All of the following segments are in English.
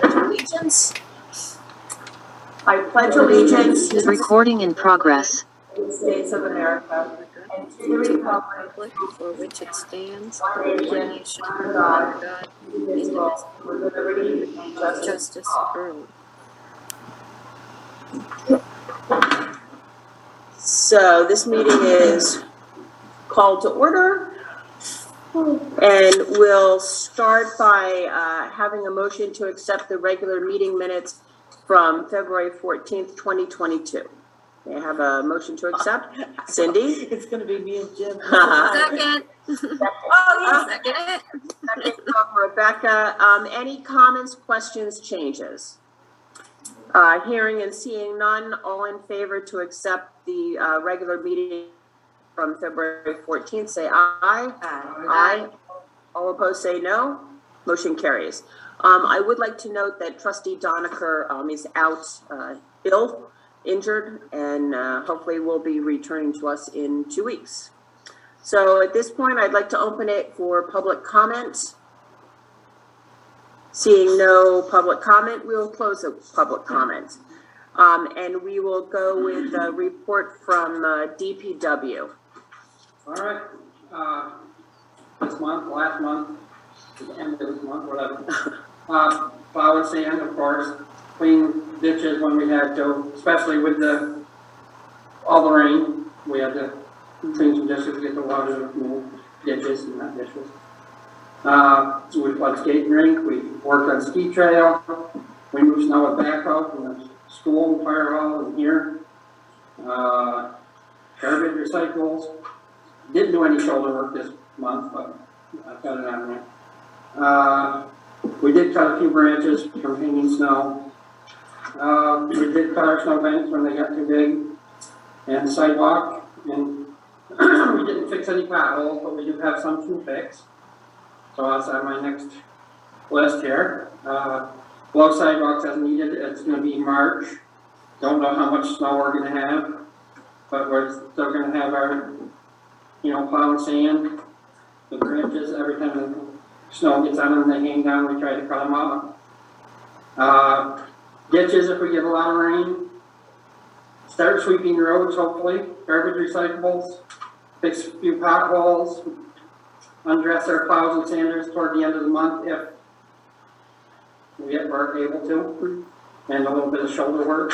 Allegiance. I pledge allegiance to the Recording in progress. United States of America and to the republic for which it stands, one nation, under God, indivisible, with liberty and justice for all. So this meeting is called to order, and we'll start by having a motion to accept the regular meeting minutes from February 14th, 2022. May I have a motion to accept? Cindy? It's going to be me and Jim. Second. Oh, yes. Second it. Second from Rebecca. Any comments, questions, changes? Hearing and seeing none, all in favor to accept the regular meeting from February 14th, say aye. Aye. All opposed, say no. Motion carries. I would like to note that Trustee Doniker is out ill, injured, and hopefully will be returning to us in 2 weeks. So at this point, I'd like to open it for public comment. Seeing no public comment, we will close the public comment. And we will go with a report from DPW. All right, this month, last month, the end of this month, whatever. Plow and sand, of course, clean ditches when we had to, especially with all the rain. We had to clean some ditches to get the water to move, ditches and not ditches. We played skating rink, we worked on ski trail, we moved snow with backhoe from the school, fire hall, and here. Garbage recycles. Didn't do any shoulder work this month, but I've got it on there. We did cut a few branches from hanging snow. We did cut our snow banks when they got too big, and the sidewalk, and we didn't fix any potholes, but we do have some to fix. So that's on my next list here. Blow sidewalks as needed. It's going to be March. Don't know how much snow we're going to have, but we're still going to have our, plow and sand, the branches. Every time the snow gets on them, they hang down. We try to cut them off. Ditches if we get a lot of rain. Start sweeping roads, hopefully. Garbage recyclables. Fix a few potholes. Undress our plows and sanders toward the end of the month if we are able to, and a little bit of shoulder work.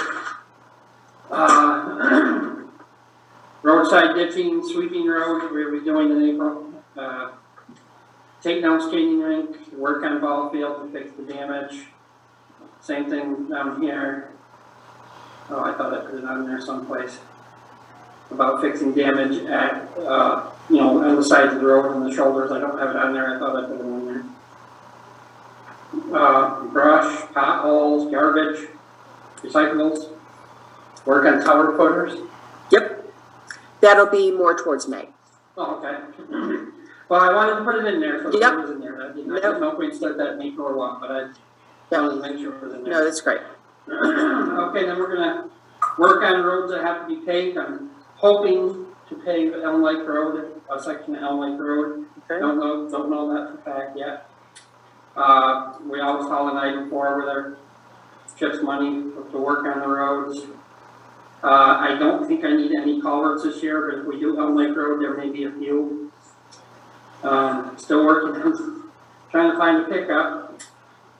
Roadside ditching, sweeping roads, we'll be doing in April. Take down skating rink, work on ball field to fix the damage. Same thing down here. Oh, I thought I put it on there someplace. About fixing damage at, on the sides of the road and the shoulders. I don't have it on there. I thought I put it on there. Brush, potholes, garbage, recyclables. Work on tower footers. Yep. That'll be more towards May. Oh, okay. Well, I wanted to put it in there, so it was in there. I didn't know if we'd start that in April or what, but I wanted to make sure it was in there. No, that's great. Okay, then we're gonna work on roads that have to be paved. I'm hoping to pave Elm Lake Road, a section of Elm Lake Road. Okay. Don't know that for a fact yet. We always call an item for with our CHIPS money to work on the roads. I don't think I need any culverts this year, but if we do Elm Lake Road, there may be a few. Still working on trying to find a pickup.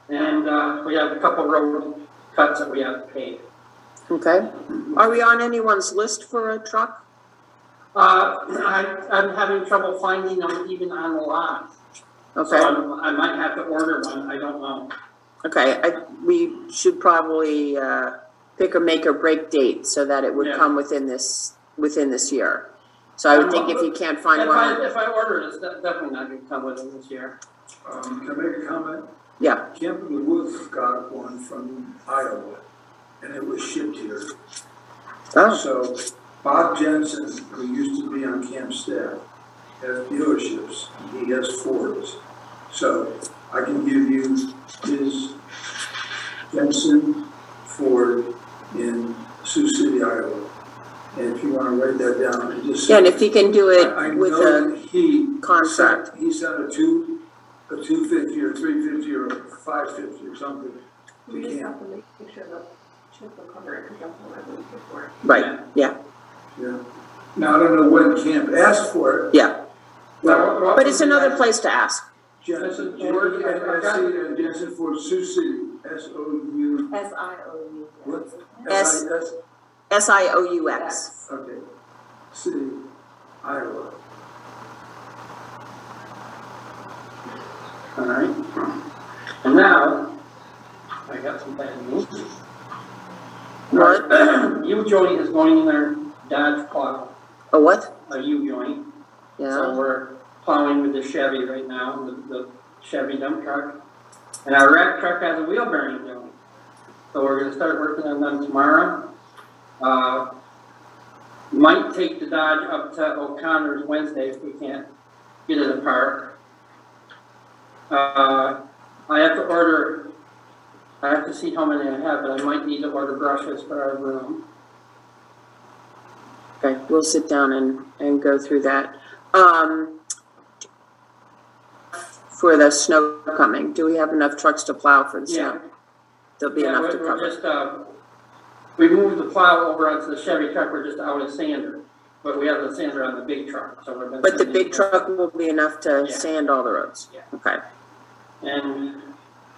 And we have a couple road cuts that we have to pave. Okay. Are we on anyone's list for a truck? I'm having trouble finding them even on the lot. Okay. So I might have to order one. I don't know. Okay. We should probably pick a make or break date so that it would come within this year. So I would think if you can't find one. If I order it, it's definitely not going to come within this year. Can I make a comment? Yeah. Camp in the Woods got one from Iowa, and it was shipped here. Oh. So Bob Jensen, who used to be on camp staff, has dealerships. He has Fords. So I can give you his Jensen Ford in Sioux City, Iowa. And if you want to write that down, and just Yeah, and if he can do it I with know a he contract. sent a 250 or 350 or 550 or something to camp. to make sure the chip will cover it, because that's what I believe before. Right, yeah, Yeah. Now, I don't know when camp asked for it. yeah. But it's another place to ask. Jensen Ford, NSC, and Jensen Ford, Sioux City, S-O-U. SIOU. What? S- S-I-S? SIOUX. Okay. City, Iowa. All right. And now, I got some bad news. What? U-joint is going in our Dodge plow, A what? a U-joint. So Yeah, we're plowing with the Chevy right now, with the Chevy dump truck. And our rack truck has a wheel bearing joint. So we're gonna start working on them tomorrow. Might take the Dodge up to O'Connor's Wednesday if we can't get it apart. I have to see how many I have, but I might need to order brushes for our room. okay, we'll sit down and go through that. For the snow coming, do we have enough trucks to plow for the snow? There'll be Yeah, enough to we're cover. just, we moved the plow over onto the Chevy truck, we're just out of sander. But we have the sander on the big truck, so we're gonna. But the big truck will be enough to Yeah. sand all the roads? Yeah. Okay, And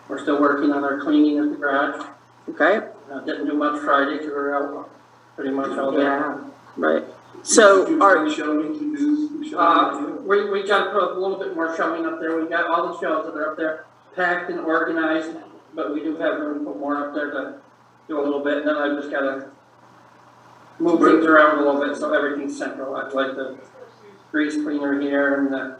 we're still working on our cleaning of the garage. okay, Didn't do much Friday because we were out pretty much all day. yeah, right. So Did you are, do shelving to do shelving? We got to put a little bit more shelving up there. We got all the shelves that are up there packed and organized, but we do have room to put more up there to do a little bit. And then I just gotta move things around a little bit so everything's centralized, like the grease cleaner here and the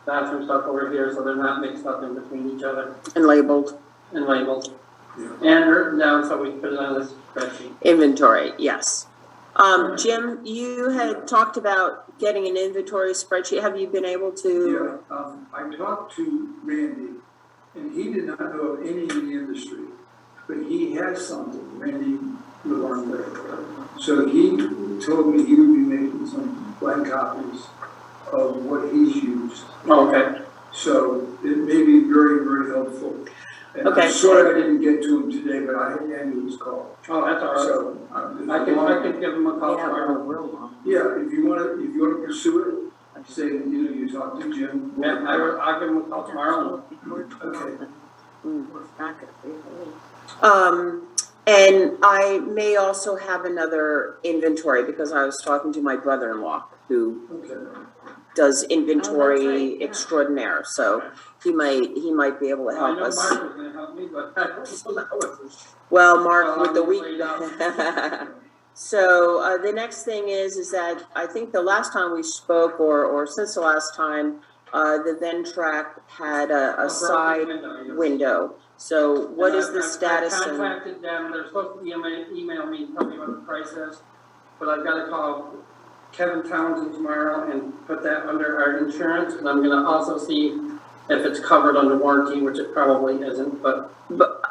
bathroom stuff over here, so they're not mixed up in between each other and labeled and labeled. Yeah. And written down so we can put it on this spreadsheet. inventory, yes. Jim, you had talked about getting an inventory spreadsheet. Have you been able to? Yeah, I talked to Randy, and he did not know of any in the industry, but he has something, Randy Laverne. So he told me he would be making some blank copies of what he's used. Okay. So it may be very, very helpful. And Okay. I'm sorry I didn't get to him today, but I had Andy's call. Oh, that's all right. So, I can give them a call tomorrow. yeah, if you wanna pursue it, say, you talk to Jim. Yeah, I'll give them a call tomorrow. Okay. And I may also have another inventory because I was talking to my brother-in-law who Okay. does Oh, inventory that's right, yeah. extraordinaire, so he might be able to I help know us. Mark was gonna help me, but I don't know. Well, Mark, with the Laid week. out. So, the next thing is that I think the last time we spoke, or since the last time, the Ventrac had a side window. So what is the status? I and- contacted them, they're supposed to email me and tell me what the price is, but I've gotta call Kevin Townsend tomorrow and put that under our insurance, and I'm gonna also see if it's covered under warranty, which it probably isn't, but.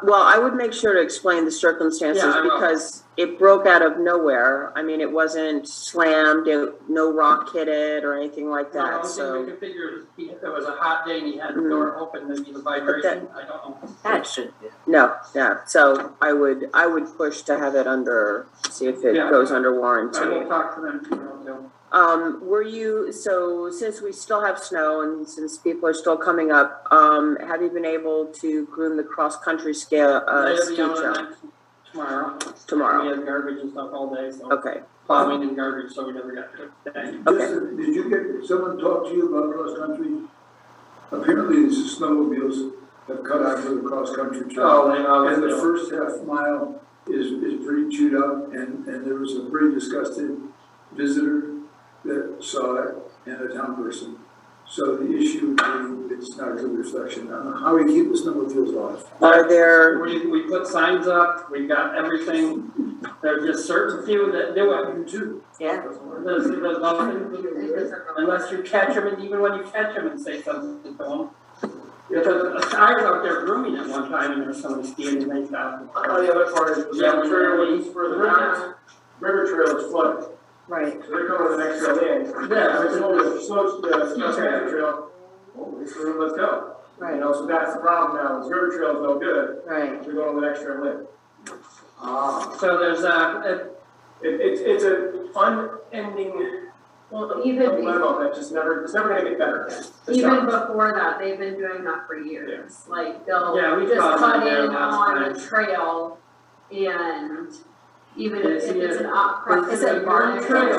Well, I would make sure to explain the circumstances Yeah, I will. because it broke out of nowhere. I mean, it wasn't slammed, no rock hit it or anything like The that, only thing so. we could figure is if it was a hot day and he had the door open, maybe the vibration, I don't know. That should be. No, yeah, so I would push to have it under, see if it Yeah. goes under I will warranty. talk to them tomorrow too. So since we still have snow and since people are still coming up, have you been able to groom the cross-country ski They'll be trail? on it tomorrow. Tomorrow. We had garbage and stuff all day, so Okay, plowing and garbage, so we never got to it today. Okay. Justin, did you get, someone talk to you about cross-country? Apparently, the snowmobiles have cut out for the cross-country trail. Oh, they always And the do. first half mile is pretty chewed up, and there was a pretty disgusted visitor that saw it and a town person. So the issue, it's not a good reflection on how we keep the snowmobiles off. are there, We put signs up, we got everything, there's just certain few that do it. You too. yeah, There's nothing, unless you catch them, and even when you catch them and say something to them. Because I was out there grooming at one time and there was somebody skiing and they stopped. Oh, the other part is, the Yeah, trail is further down, river trail is flooded, right. so they're coming to the next trail in. Yeah. It's only the slow, the ski trail, oh, let's go. Right. You know, so that's the problem now, is River Trail's no good, Right. we're going with extra lip. So there's It's a unending Well, even, dilemma that just never, it's never gonna get better. It's even not. before that, they've been doing that for years. Like, they'll Yeah, we just caught cut that there in last on time. the trail and even Is if it- it's an up cross. Is it marked trail?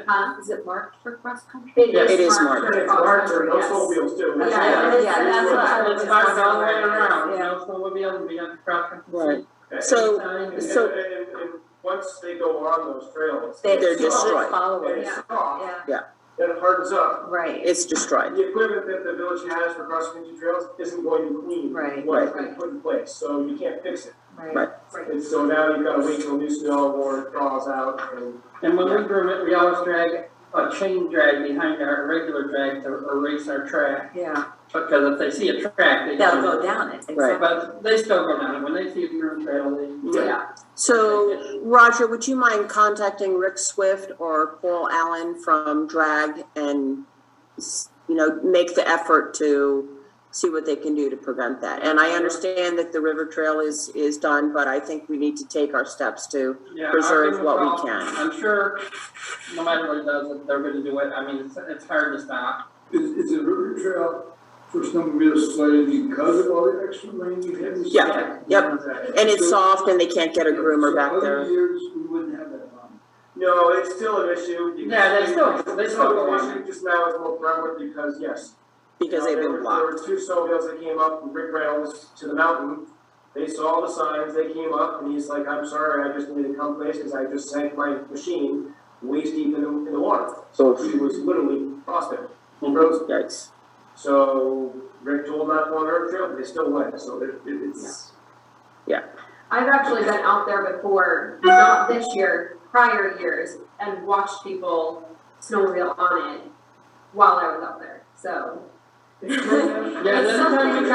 Huh? Is it marked for cross country? Yeah, it is for marked. It's cross hard for country, no yes. snowmobiles too. Yeah, that's what I was It's marked all the way wondering. around, Yeah. no snowmobiles, we got the cross country. Right. And- So- and- so- and once they go on those trails. They're it's soft, destroyed. and Followers. it's soft, Yeah. then it hardens up. Right. It's destroyed. The equipment that the village has for cross-country trails isn't going to clean Right. what's been put in place, so you can't fix it. Right. And so now you've gotta wait till new snow or it thaws out and. And when we groom it, we always drag a chain drag behind our regular drag to erase our track, Yeah. because if they see a track, they. They'll go down it. Right. But they still go down it, when they see a groomed trail, they. Yeah. So, Roger, would you mind contacting Rick Swift or Paul Allen from Drag and, you know, make the effort to see what they can do to prevent that? And I understand that the river trail is done, but I think we need to take our steps to Yeah, preserve I'll give them a what we call. can. I'm sure, no matter what it does, they're gonna do it, I mean, it's hard to stop. Is the river trail for snowmobiles flooded because of all the extra rain we had this Yeah. summer? Yep. And it's soft and they can't get a groomer back So there. other years, we wouldn't have that problem. No, it's still an issue. Yeah, they still go on. The issue just now is more prevalent because, yes. Because they've been There blocked. were two snowmobiles that came up, Rick Reynolds, to the mountain. They saw the signs, they came up, and he's like, I'm sorry, I just need to come place, because I just sank my machine waist deep in the water. So he was literally frostbitten, frozen. Yikes. So Rick told him not to go on the river trail, but they still went, so it's. I've actually been out there before, not this year, prior years, and watched people snowmobile on it while I was out there, so. Yeah, the time we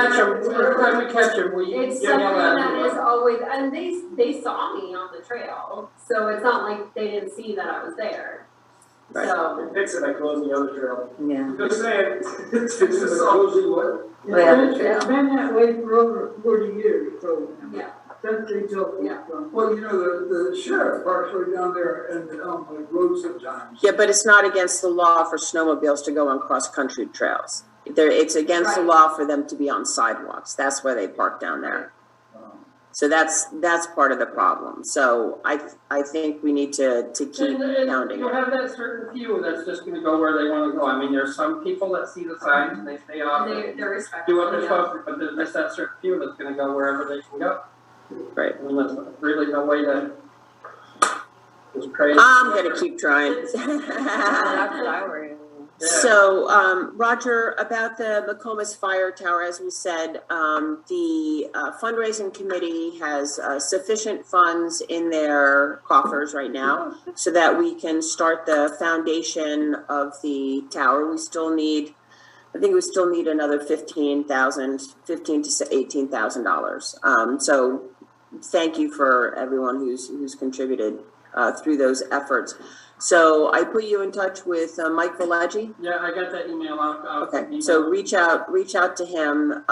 catch them, we It's yell something at that them. is always, and they saw me on the trail, so it's not like they didn't see that I was there. Right. So, Fix it by closing the other trail. Yeah. Just saying, it's It's just a all. cozy what? It's been that way for over 40 years, so. Yeah. Since they built it. Yeah. Well, you know, the sheriff parks right down there and on the road sometimes. Yeah, but it's not against the law for snowmobiles to go on cross-country trails. It's against the Right. law for them to be on sidewalks. That's why they park down there. So that's part of the problem. So I think we need to keep And pounding you'll it. have that certain few that's just gonna go where they wanna go, I mean, there's some people that see the signs and they stay off they're and respectful, do what they're yeah. supposed to, but there's just that certain few that's gonna go wherever they can go. Right. I mean, there's really no way to, it's crazy. I'm gonna keep trying. That's what I worry. Yeah. So, Roger, about the McComas Fire Tower, as we said, the fundraising committee has sufficient funds in their coffers right now so that we can start the foundation of the tower. We still need, I think we still need another $15,000 to $18,000. So thank you for everyone who's contributed through those efforts. So I put you in touch with Mike Villaggi. Yeah, I got that email out. Okay, so reach out to him.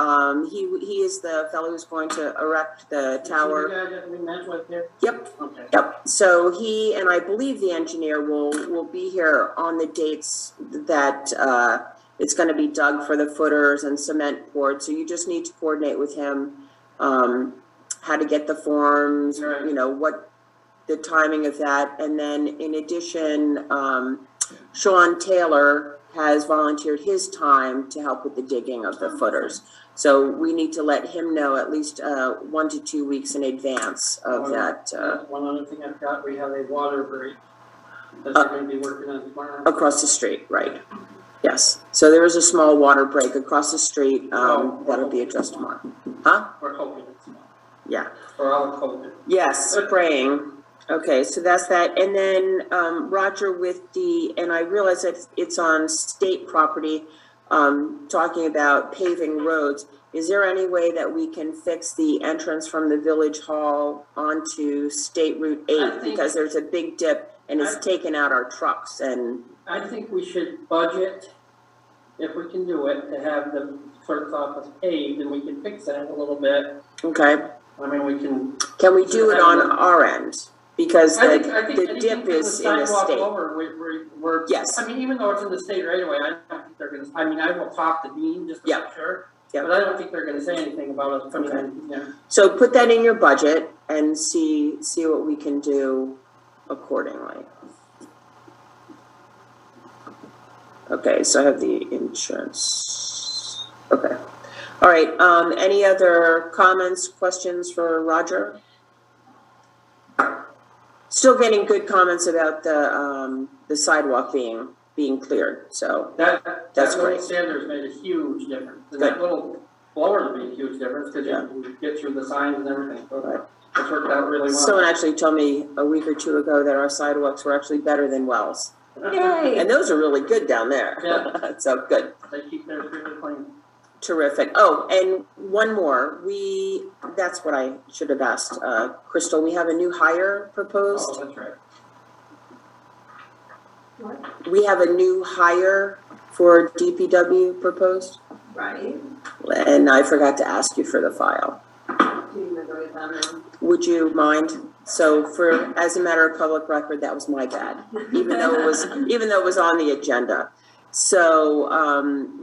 He is the fellow who's going to erect the tower. The guy that we met with here? Yep. Okay. Yep, so he and I believe the engineer will be here on the dates that it's gonna be dug for the footers and cement poured, so you just need to coordinate with him, how to get the forms, Right. you know, what the timing of that, and then in addition, Sean Taylor has volunteered his time to help with the digging of the footers. So we need to let him know at least 1 to 2 weeks in advance of that, One other thing I've got, we have a water break that they're gonna be working on tomorrow. across the street, right? Yes, so there is a small water break across the street, that'll be addressed tomorrow. Huh? We're hoping it's tomorrow, Yeah, or I'll hope it. yes, praying. Okay, so that's that, and then, Roger, with and I realize that it's on state property, talking about paving roads. Is there any way that we can fix the entrance from the village hall onto State Route 8? I think- Because there's a big dip and it's taken out our trucks and, I think we should budget, if we can do it, to have them clerk's office paved, and we can fix that a little bit. Okay, I mean, we can. can we do it on our end? Because I the think dip anything from is in the sidewalk state. over, we're. Yes. I mean, even though it's in the state right away, I don't think they're gonna, I mean, I will talk to Dean just to Yeah. make sure. Yeah. But I don't think they're gonna say anything about us coming Okay. in, yeah. So put that in your budget and see what we can do accordingly. Okay, so I have the insurance. Okay. All right, any other comments, questions for Roger? Still getting good comments about the sidewalk being cleared, so That's That's little great. Sanders made a huge difference, and Good. that little blower made a huge difference, because Yeah. you get through the signs and everything, so Right. it's worked out really well. someone actually told me a week or two ago that our sidewalks were actually better than Wells. Yay. And those are really good down there. Yeah. So good. They keep theirs really clean. Terrific. Oh, and one more. That's what I should have asked, Crystal. We have a new hire proposed. Oh, that's right. What? We have a new hire for DPW proposed, Right? and I forgot to ask you for the file. Do you remember what that meant? Would you mind? So as a matter of public record, that was my bad, even though it was on the agenda. So,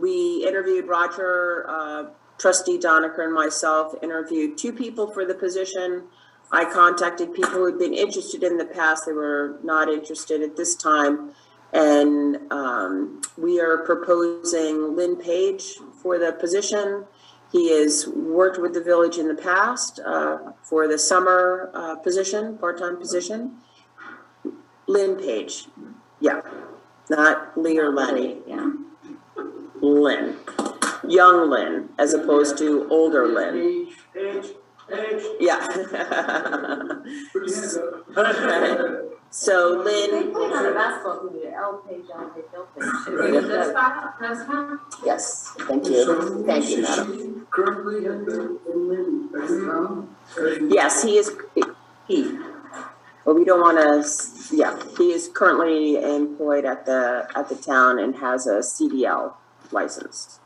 we interviewed Roger, trustee Doniker and myself interviewed 2 people for the position. I contacted people who had been interested in the past. They were not interested at this time. And, we are proposing Lynn Page for the position. He has worked with the village in the past, for the summer, position, part-time position. Lynn Page, yeah, not Lee or Lenny. Yeah. Lynn, young Lynn, as opposed to older Lynn. Page. Yeah. Put your hands up. So They Lynn, played on a basketball team, L page, L page, L page. Is this file, this one? yes, thank So, you, thank you, is madam. she currently at the town? Yes, he, but we don't wanna, yeah, he is currently employed at the town and has a CDL license.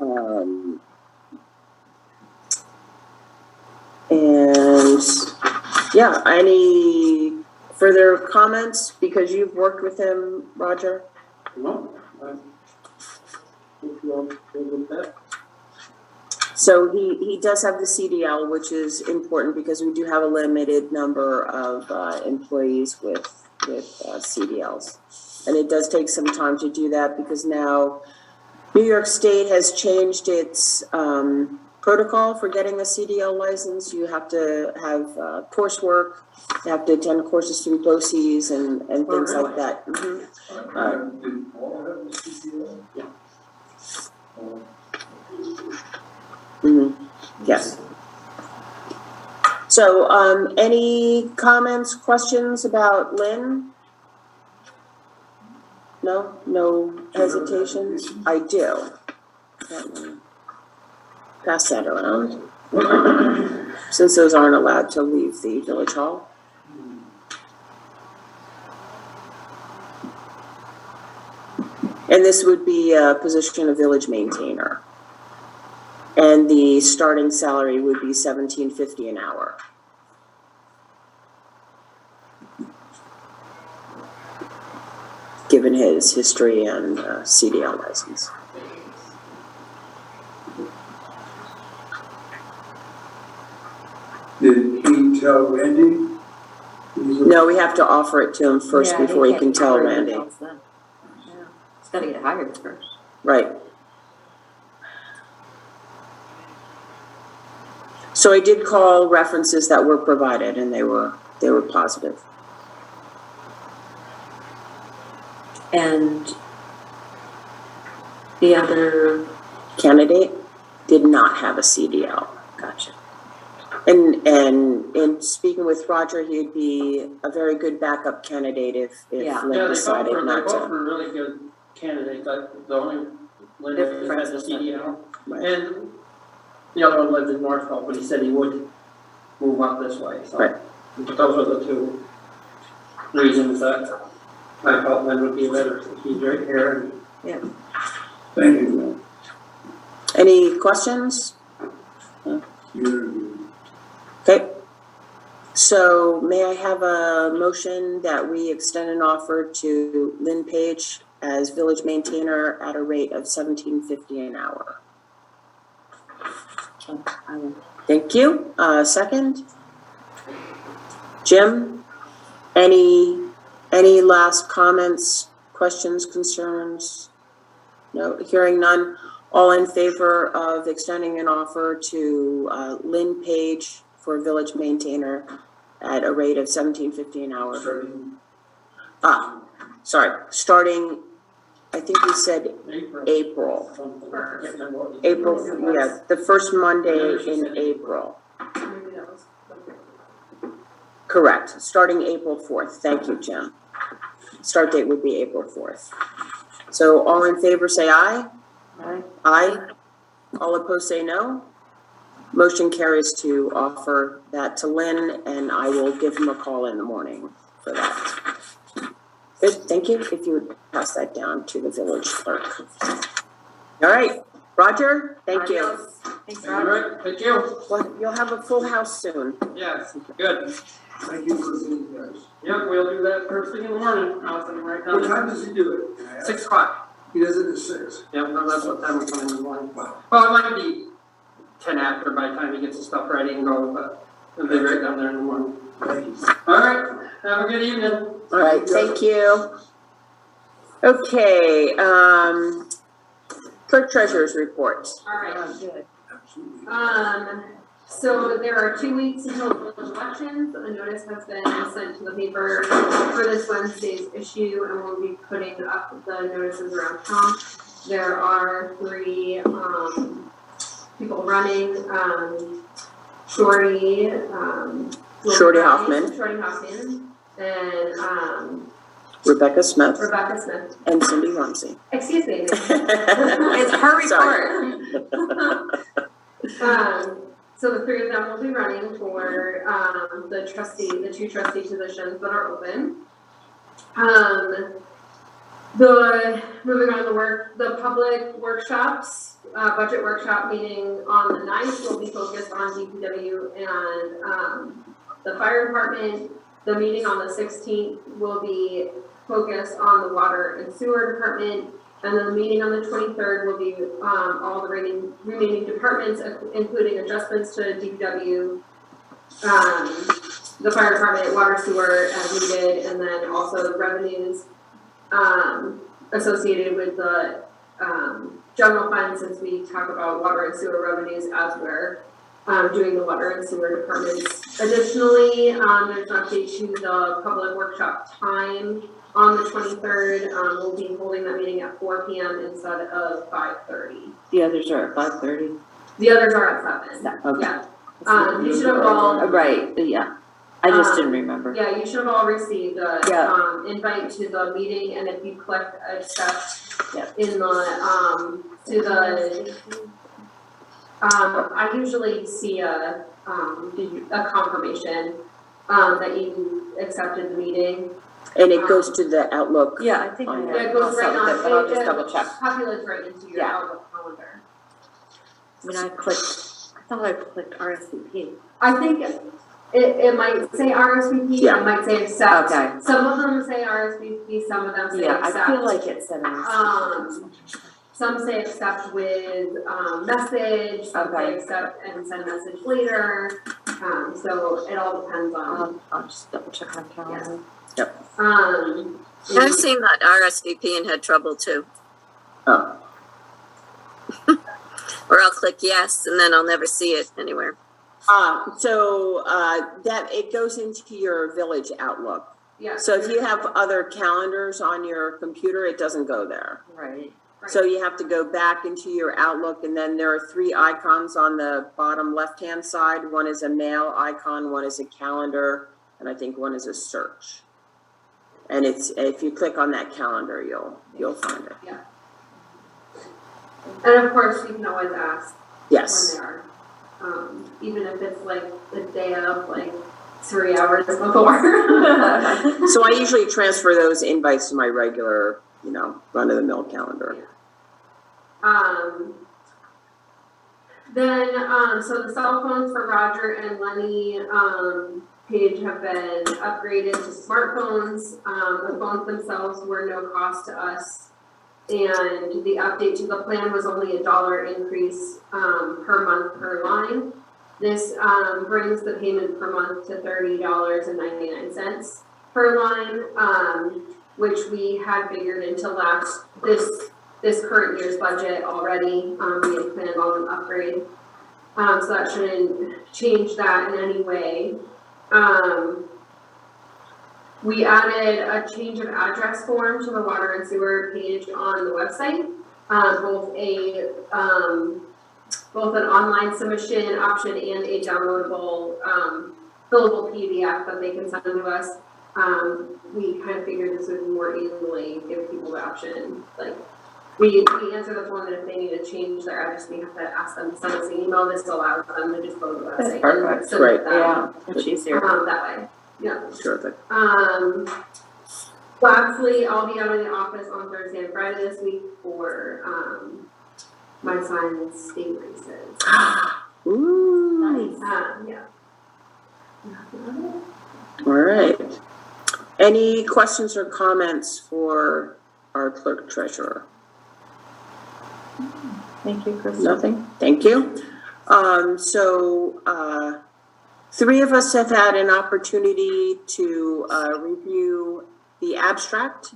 And, yeah, any further comments, because you've worked with him, Roger? No, I think you'll go with that. So he does have the CDL, which is important because we do have a limited number of employees with CDLs. And it does take some time to do that because now New York State has changed its protocol for getting a CDL license. You have to have coursework, you have to attend courses through BOCES and things really? like that. Mhm. Do all have the CCL? Mhm. Yes. So, any comments, questions about Lynn? No hesitations? I do. Let me pass that around. Since those aren't allowed to leave the village hall. And this would be a position of village maintainer. And the starting salary would be $17.50 an hour. Given his history and CDL license. Did he tell Randy? No, we have to offer it to him first Yeah, before he can't can tell hire Randy. themselves then. Yeah. He's gotta get hired first. Right. So I did call references that were provided and they were positive. And the other, Candidate did not have a CDL. gotcha. And in speaking with Roger, he'd be a very good backup candidate if Yeah. Yeah, Lynn they decided both not were to. really good candidates, the only, Lynn Difference has the is CDL. Right. And the other one lived in Northville, but he said he would move up this way, so. Right. But those are the two reasons that I felt Lynn would be better, he's right here. Thank you. Any questions? You, Okay. So may I have a motion that we extend an offer to Lynn Page as village maintainer at a rate of $17.50 an hour? Thank you. Second? Jim? Any last comments, questions, concerns? No, hearing none. All in favor of extending an offer to Lynn Page for village maintainer at a rate of $17.50 an hour? Starting, I think we said April. April, yeah, the first Monday in April. Maybe that was. Correct, starting April 4th. Thank you, Jim. Start date would be April 4th. So all in favor say aye. Aye. Aye. All opposed say no. Motion carries to offer that to Lynn, and I will give him a call in the morning for that. Good, thank you. If you would pass that down to the village clerk. All right, Roger, thank you. Adios. Thanks, All Roger. right, thank you. Well, you'll have a full house soon. Yes, good. thank you for being guys. Yep, we'll do that first thing in the morning. I'll send it right What down. time does he do it? Can I ask? 6 o'clock. He does it at 6. Yep, no, that's what time we come in the morning. Wow. Well, it might be 10 after by the time he gets his stuff ready and go, but it'll be right down there in the morning. Thank you. All right, have a good evening. All right, thank you. Okay, clerk treasurer's report. All right. Good. Absolutely. So there are 2 weeks until the village elections. A notice has been sent to the paper for this Wednesday's issue, and we'll be putting up the notices around town. There are 3, people running, Shorty, Shorty Hoffman. Shorty Hoffman, and, Rebecca Smith Rebecca Smith. and Cindy Rumsey. Excuse me. It's her report. So the 3 of them will be running for, the 2 trustee positions that are open. Moving on to the public workshops, budget workshop meeting on the 9th will be focused on DPW and, the fire department. The meeting on the 16th will be focused on the water and sewer department. And then the meeting on the 23rd will be, all the remaining departments, including adjustments to DPW, the fire department, water, sewer as needed, and then also the revenues, associated with the, general fund, since we talk about water and sewer revenues as we're, doing the water and sewer departments. Additionally, there's an update to the public workshop time. On the 23rd, we'll be holding that meeting at 4 p.m. instead of 5:30. The others are at 5:30. The others are at 7. Okay. Yeah. You should have all, Right, yeah. I just didn't remember. yeah, you should have all received a, Yeah. invite to the meeting, and if you click accept Yeah. in the, to the, I usually see a confirmation, that you accepted the meeting. And it goes to the Outlook. Yeah, I think I Yeah, have. It goes right on, But I'll just it double check. populates right into your Yeah. Outlook calendar. I mean, I thought I clicked RSVP. I think it might say RSVP, Yeah. it might say accept. Okay. Some of them say RSVP, some of them say Yeah, accept. I feel like it said RSVP. Some say accept with, message, some say Okay. accept and send message later. So it all depends on, I'll just double check my calendar. I've seen that RSVP and had trouble too. Oh. Or I'll click yes and then I'll never see it anywhere. That it goes into your village Outlook. yeah. So if you have other calendars on your computer, it doesn't go there. Right. So you have to go back into your Outlook, and then there are 3 icons on the bottom left-hand side. One is a mail icon, one is a calendar, and I think one is a search. And it's, if you click on that calendar, you'll find it. And of course, you can always ask Yes. when they are, even if it's like the day of, like 3 hours before. So I usually transfer those invites to my regular, run-of-the-mill calendar. Then, so the cell phones for Roger and Lenny, Page have been upgraded to smartphones. The phones themselves were no cost to us. And the update to the plan was only $1 increase, per month per line. This, brings the payment per month to $30.99 per line, which we had figured into this current year's budget already. We had planned on an upgrade. So that shouldn't change that in any way. We added a change of address form to the water and sewer page on the website. Both an online submission option and a downloadable, fillable PDF that they can send to us. We kind of figured this would more easily give people the option. Like, we answer the phone, and if they need to change their address, we have to ask them to send us an email. This allows them to just go to the website. Perfect. And Great. Yeah, it's easier. that way. Yeah. Terrific. Lastly, I'll be out of the office on Thursday and Friday this week for, my son's state races. Ooh. Yeah. All right. Any questions or comments for our clerk treasurer? Thank you, Kristen. Nothing? Thank you. Three of us have had an opportunity to review the abstract.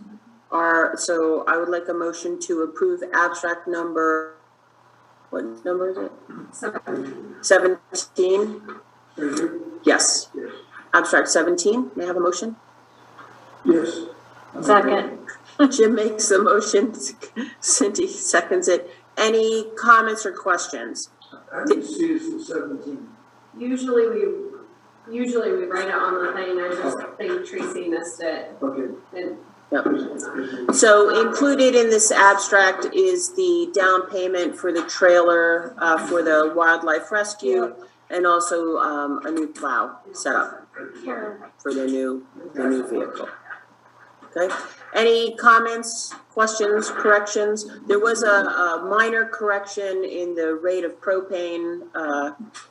So I would like a motion to approve abstract number, what number is it? 17? Yes. Yes. Abstract 17. May I have a motion? Yes. Second. Jim makes the motion. Cindy seconds it. Any comments or questions? I didn't see it's the 17. Usually we write it on the thing. I just think Tracy missed it. Okay. And Yep. So included in this abstract is the down payment for the trailer for the wildlife rescue, and also a new plow setup for the new vehicle. Okay. Any comments, questions, corrections? There was a minor correction in the rate of propane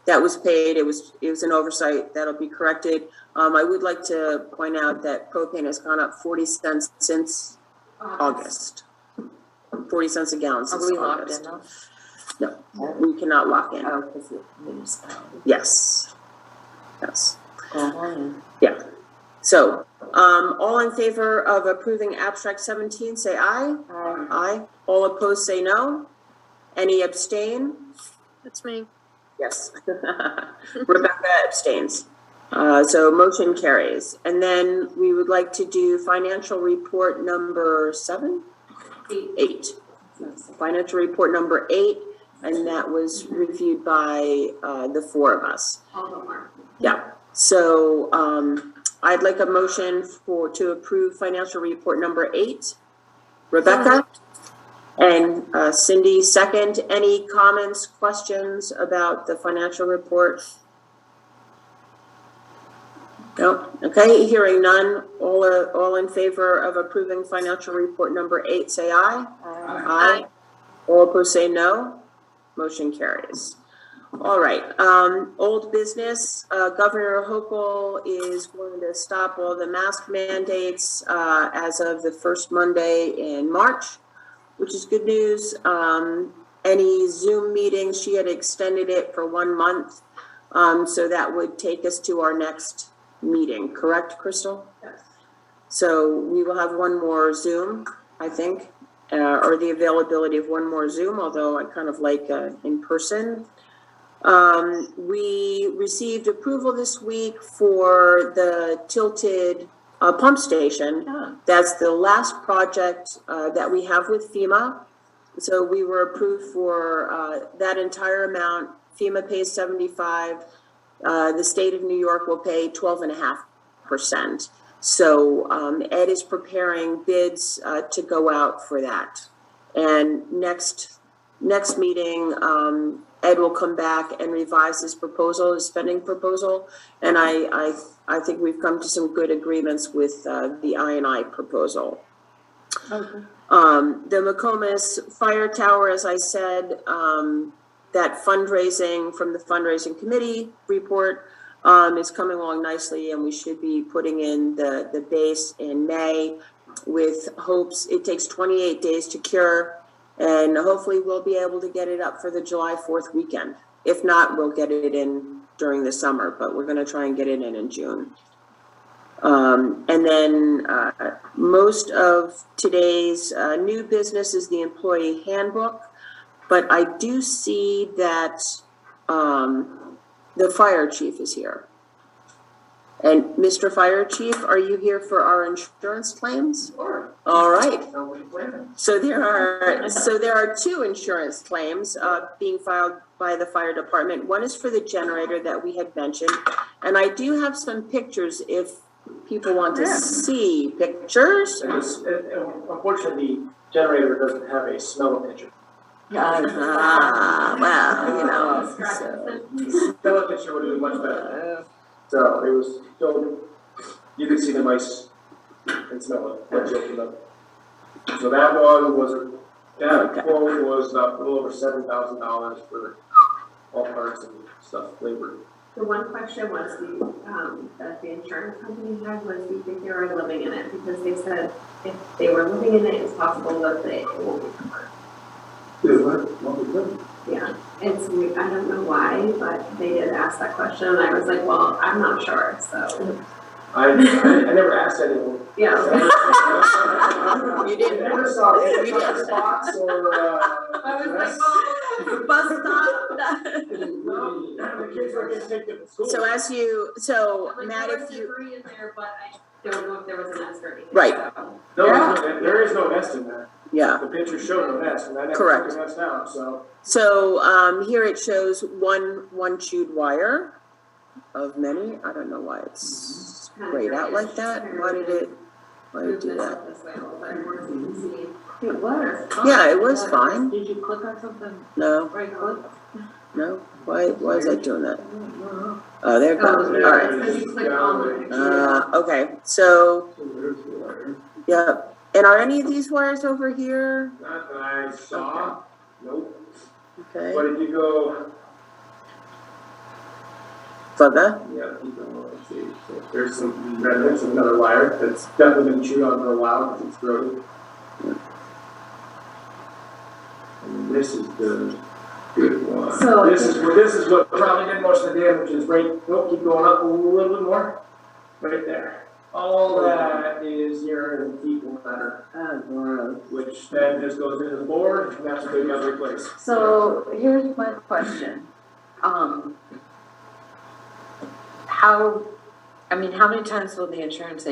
that was paid. It was an oversight. That'll be corrected. I would like to point out that propane has gone up 40 cents since August. 40 cents a gallon Are since we locked August. in though? No, we cannot lock in. Oh, because it moves. Yes. Yes. Go on. Yeah. So, all in favor of approving abstract 17, say aye. Aye. All opposed, say no. Any abstain? That's me. Yes. Rebecca abstains. So motion carries. And then we would like to do financial report number 7? 8. Financial report number 8, and that was reviewed by the 4 of us. all the more. Yeah. So I'd like a motion to approve financial report number 8. Rebecca and Cindy second. Any comments, questions about the financial report? No. Okay. Hearing none. All in favor of approving financial report number 8, say aye. Aye. All opposed, say no. Motion carries. All right, old business, Governor Hochul is going to stop all the mask mandates as of the first Monday in March, which is good news. Any Zoom meetings, she had extended it for 1 month, so that would take us to our next meeting, correct, Crystal? Yes. So we will have one more Zoom, I think, or the availability of one more Zoom, although I kind of like in person. We received approval this week for the tilted pump station. That's the last project that we have with FEMA. So we were approved for that entire amount. FEMA pays 75. The state of New York will pay 12.5%. So Ed is preparing bids to go out for that. And next meeting, Ed will come back and revise his proposal, his spending proposal, and I think we've come to some good agreements with the I&I proposal. Okay. The McComas Fire Tower, as I said, that fundraising from the fundraising committee report is coming along nicely, and we should be putting in the base in May with hopes. It takes 28 days to cure, and hopefully we'll be able to get it up for the July 4th weekend. If not, we'll get it in during the summer, but we're going to try and get it in June. And then most of today's new business is the employee handbook, but I do see that the fire chief is here. And Mr. Fire Chief, are you here for our insurance claims? Sure. All right. Sounds like a plan. So there are two insurance claims being filed by the fire department. One is for the generator that we had mentioned, and I do have some pictures if people want to see pictures. Unfortunately, the generator doesn't have a smell picture. Well, you know. Smell picture would have been much better. So it was, so you could see the mice and smell it, what you opened up. So that one was, that quote was a little over $7,000 for all parts and stuff, labor. The one question was that the insurance company had was, do you think they were living in it? Because they said if they were living in it, it's possible that it won't be covered. Yeah, it's weird. I don't know why, but they did ask that question, and I was like, well, I'm not sure, so. I never asked anyone. Yeah. You didn't. Never saw it. You didn't. Box or, I was like, oh. Bus stop. the kids were getting picked up at school. So Like, Matt, there if was you, debris in there, but I don't know if there was an nest or anything. Right. So. No, there is no nest in there. yeah. The picture showed no nest, and I never Correct. took the nest out, so. So here it shows one chewed wire of many. I don't know why it's grayed out like that. Why did it do that? It was. Yeah, it was fine. Did you click on something? No, Right click? no. Why is that doing that? Oh, there it goes. All right. Because you clicked on the picture. Okay. So yeah. And are any of these wires over here? Not that I saw, nope. Okay. But if you go, Further. yeah, keep going, let's see, so there's some remnants of another wire that's definitely been chewed on for a while, because it's growing. And this is the good one. So- This is what probably did most of the damage, is right, nope, keep going up a little bit more, right there. All that is urine and fecal matter, which then just goes into the board, and that's what they got to replace. So here's my question. How many times will the insurance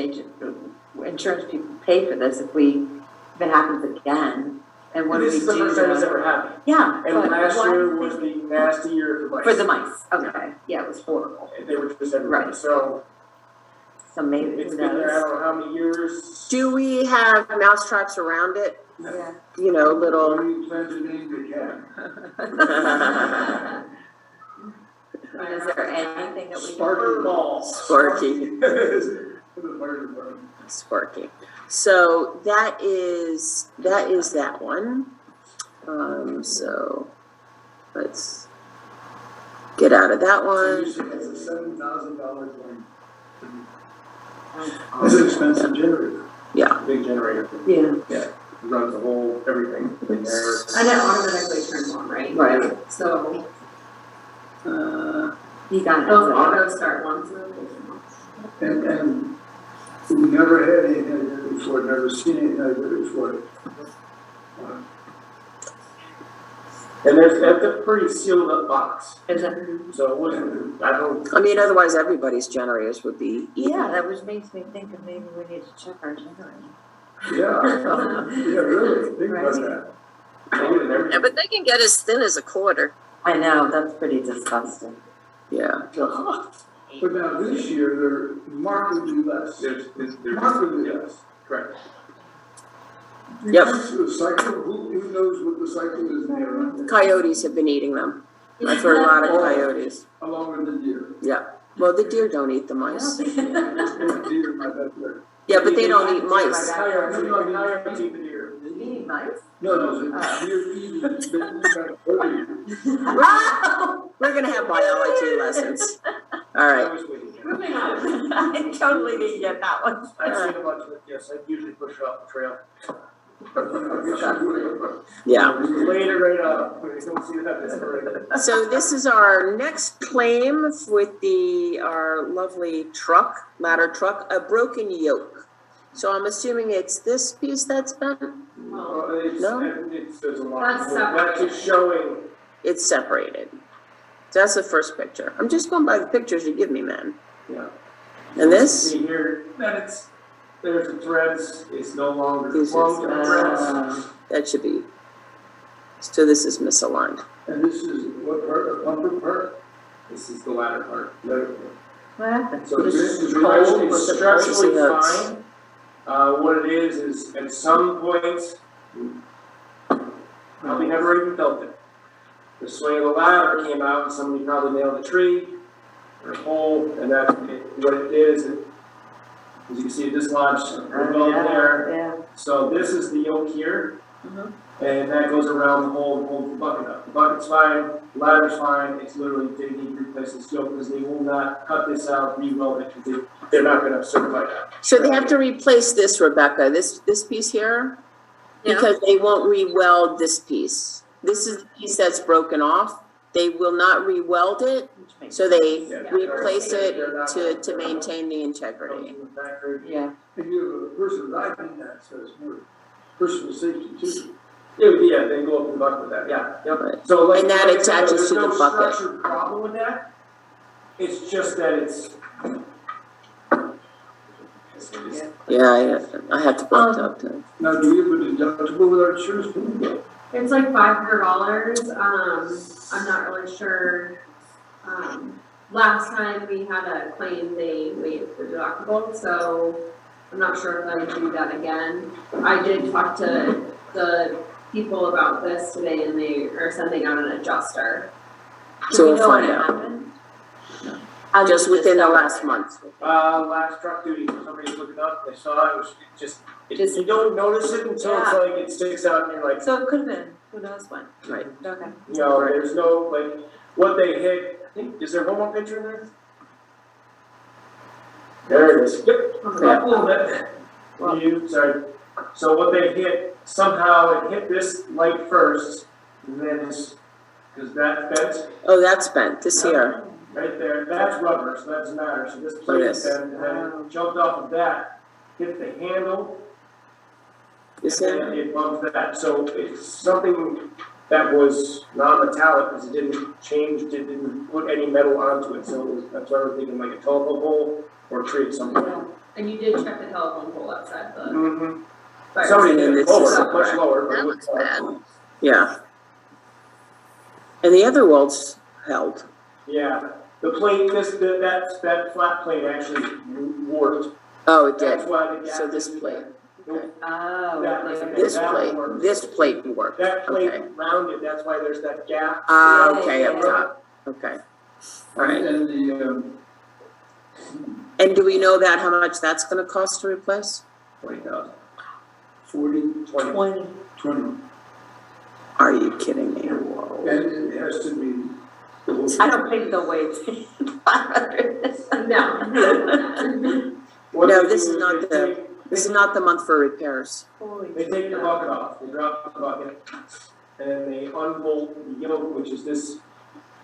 people pay for this if it happens again? And what do we This do? is the first time it's ever happened. Yeah. And but last why year do was they- the nasty year for mice. For the mice, okay, yeah, it was horrible. And they were just everywhere, Right. so So maybe, it's who been there, I knows? don't know how many years. Do we have mouse traps around it? Yeah. You know, little. Only plans to name the cat. And is there anything that we? Sparky balls. Sparky. For the fire department. Sparky. So that is that one. So let's get out of that You one. said it's a $7,000 claim. That's an expensive generator. Yeah. Big generator, Yeah. runs the whole, everything in there. And it automatically turns on, right? Right. So You got it. those auto start ones. And we never had anything like that before, never seen anything like that before. And that's a pretty sealed up box, Is it? so it wouldn't, I don't, I mean, otherwise everybody's generators would be eaten. Yeah, that was makes me think of maybe we need to check our generator. Yeah, really, think about that. they get in everything. Yeah, but they can get as thin as a quarter. I know, that's pretty disgusting. Yeah. But now this year, they're markedly less. There's Markedly less. correct. Yep. The cycle, who knows what the cycle is there? Coyotes have been eating them. I've heard a lot of coyotes. Along with the deer. Yeah. Well, the deer don't eat the mice. Deer, my bad, there. Yeah, but they don't eat mice. Coyotes eat the deer. Being nice? No, you're eating, We're gonna have biology lessons. All right. I was waiting. Moving on. I totally didn't get that one. I've seen a bunch of it, yes, I usually push it off the trail. Yeah. Later, right up, when you don't see that, it's great. So this is our next claim with our lovely truck, ladder truck, a broken yoke. So I'm assuming it's this piece that's bent? No? There's a lot. That's That's just showing, It's separated. So that's the first picture. I'm just going by the pictures you give me, man. yeah. And this? See here, that there's the threads, it's no longer These clung to the threads. That should be, so this is misaligned. and this is what part, the bumper part? This is the latter part. What happened? So It's it's cold, it's but the structurally pulse is- fine. What it is at some points, probably never even felt it. The swing of the ladder came out and somebody probably nailed a tree or a pole, and that's what it did is it, as you can see, it dislodged right there. Yeah. So this is the yoke here, Mhm. and that goes around the hole and holds the bucket up. The bucket's fine, the ladder's fine, it's literally they need to replace this yoke because they will not cut this out, re-weld it, because they're not gonna certify that. So they have to replace this, Rebecca, this piece here? Yeah. Because they won't re-weld this piece. This is the piece that's broken off. They will not re-weld it, so they replace it to maintain the integrity. Comes from the factory. Yeah. And you have a person riding that, so it's more personal safety too. Yeah, they go up the bucket with that, yeah, yep. Right. So like. And that like I said, attaches to the There's bucket. no structured problem with that. It's just that it's. Yeah, I have to go up to. Now, do you have a deductible with our insurance company? It's like $500. I'm not really sure. Last time we had a claim, they waived the deductible, so I'm not sure if I would do that again. I did talk to the people about this today and they are sending out an adjuster. So Do we we'll know when find it out. happened? How did Just you within the discover last it? month. Last truck duty, somebody was looking up, they saw it, was you don't notice it until it's Yeah. like it sticks out and you're like, So it could have been, who knows when? Right. Okay. you know, there's no, like, what they hit, I think, is there one more picture in there? There it is, yep, up a little bit. Sorry, so what they hit, somehow it hit this light first, and then it's, cause that bent Oh, that's bent, this here. right there, that's rubber, so that doesn't matter, so this plate is bent, and then it jumped off of that, hit the handle, This and here? then it bumped that, so it's something that was non-metallic, because it didn't change, it didn't put any metal onto it, so it was, that's why we're thinking like a telephone pole or a tree at some point. And you did check the telephone pole outside the Mm-hmm. fire. Somebody And did this lower, is much lower, but it That was. looks bad. Yeah. And the other welds held. Yeah, the plate, that flat plate actually warped, Oh, it that's did. why the gap. So this is- plate. Okay. Oh. That- okay. This plate worked. That plate Okay. rounded, that's why there's that gap. Ah, Yeah, okay, yeah, up yeah. top. Okay. All right. And the, And do we know how much that's gonna cost to replace? 20,000. 40, 20. 20, Are you kidding me? and it has to be. the whole- I don't think they'll wait 500. No. What No, they this do is not they take- This is not the month for repairs. They take the bucket off, they drop the bucket, and then they unbolt the yoke, which is this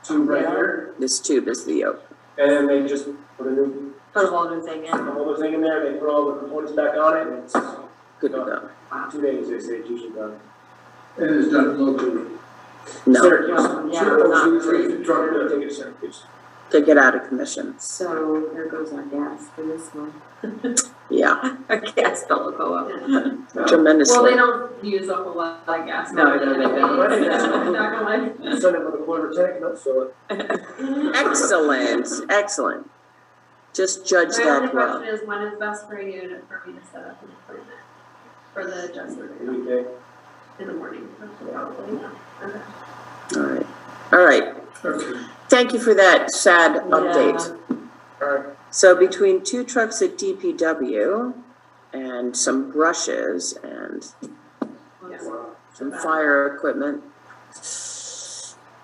tube right Yeah. here, This tube is the yoke. and then they just put a new, Put a whole new thing in. the whole thing in there, they put all the components back on it, and it's Good to go. 2 days, they say it's usually done. And it's done locally. No, Syracuse. Yeah, Sure, not oh, free. the truck, they'll take it to Syracuse. to get out of commission. So there goes our gas for this one. Yeah, Our gas bill will go up. Well, tremendously. they don't use a whole lot of gas. No, they don't. I'm not gonna lie. Send it with a quarter tank, no, so Excellent, excellent. Just judge My only that well. question is, when is best for you for me to set up an appointment for the adjuster to come okay. in the morning? Probably. Okay. All right, all right. Okay. Thank you for that sad update. Alright, So between 2 trucks at DPW and some brushes and some fire equipment.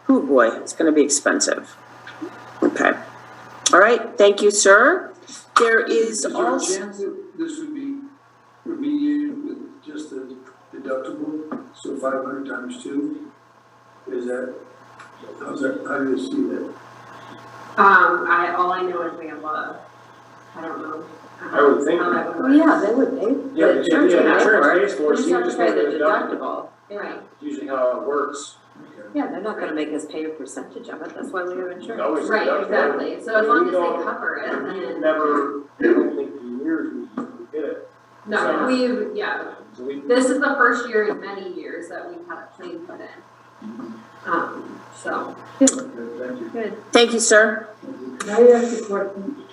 Oh boy, it's gonna be expensive. Okay. All right, thank you, sir. There is there a also, chance that this would be remediated with just a deductible, so 500 times 2? Is that, how do you see that? All I know is we have I don't know. I would think. How that would Well, work. yeah, they would pay. Yeah, the the insurance would pay insurance for it. pays for it, so You you have to just pay pay the the deductible. Right. Usually how it works. Yeah, they're not gonna make us pay a percentage of it, that's why we have insurance. Always Right, deductible. exactly. So as We long as don't- they cover it, We then. never, I don't think in years we did it. No, yeah, So we, this is the first year in many years that we've had a claim put in. So. Thank you. Good. thank you, sir. Can I ask a question?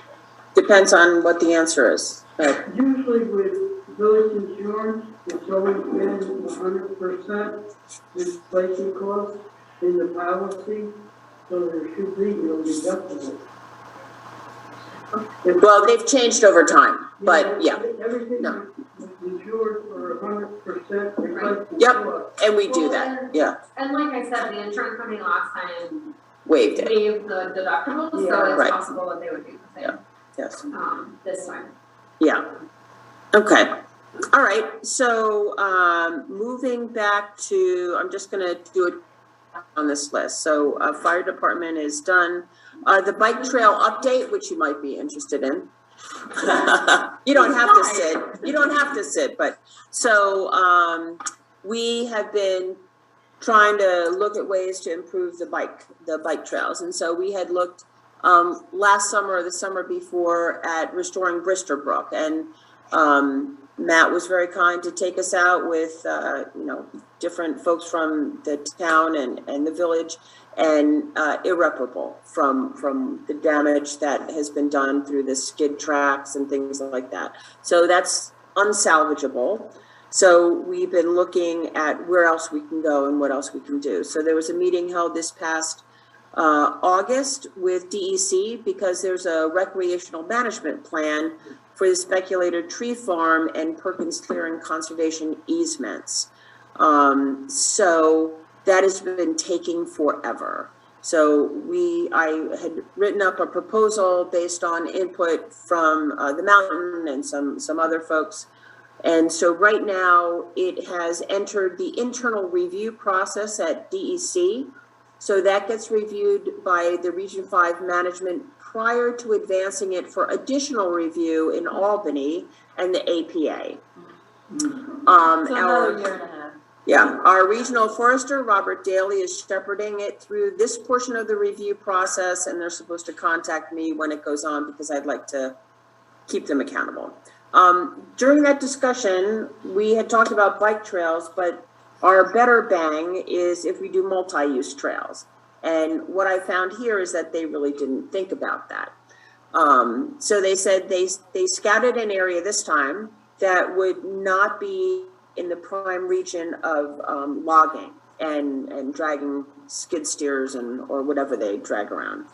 Depends on what the answer is. But Usually with village insurance, it's always been 100% inflation cost in the policy, so there should be no deductible. well, they've changed over time, but yeah, Everything No. is insured for 100% inflation Yep. cost. and we do Well, that. and- Yeah, And like I said, the insurance company last time waived it. waived the deductible, so Yeah. it's Right. possible that they would do the same, Yes. this time. Yeah. Okay. All right. So, moving back to, I'm just gonna do it on this list. So, fire department is done. The bike trail update, which you might be interested in. You don't have to sit. You don't have to sit, but, so, we have been trying to look at ways to improve the bike trails. And so we had looked last summer or the summer before at restoring Brister Brook, and Matt was very kind to take us out with different folks from the town and the village, and irreparable from the damage that has been done through the skid tracks and things like that. So that's unsalvageable. So we've been looking at where else we can go and what else we can do. So there was a meeting held this past August with DEC, because there's a recreational management plan for the Speculator Tree Farm and Perkins Clearing Conservation easements. So that has been taking forever. So I had written up a proposal based on input from the mountain and some other folks. And so right now it has entered the internal review process at DEC. So that gets reviewed by the Region 5 management prior to advancing it for additional review in Albany and the APA. So another year and a half. Yeah, our regional forester, Robert Daly, is shepherding it through this portion of the review process, and they're supposed to contact me when it goes on, because I'd like to keep them accountable. During that discussion, we had talked about bike trails, but our better bang is if we do multi-use trails. And what I found here is that they really didn't think about that. So they said they scouted an area this time that would not be in the prime region of logging and dragging skid steers or whatever they drag around.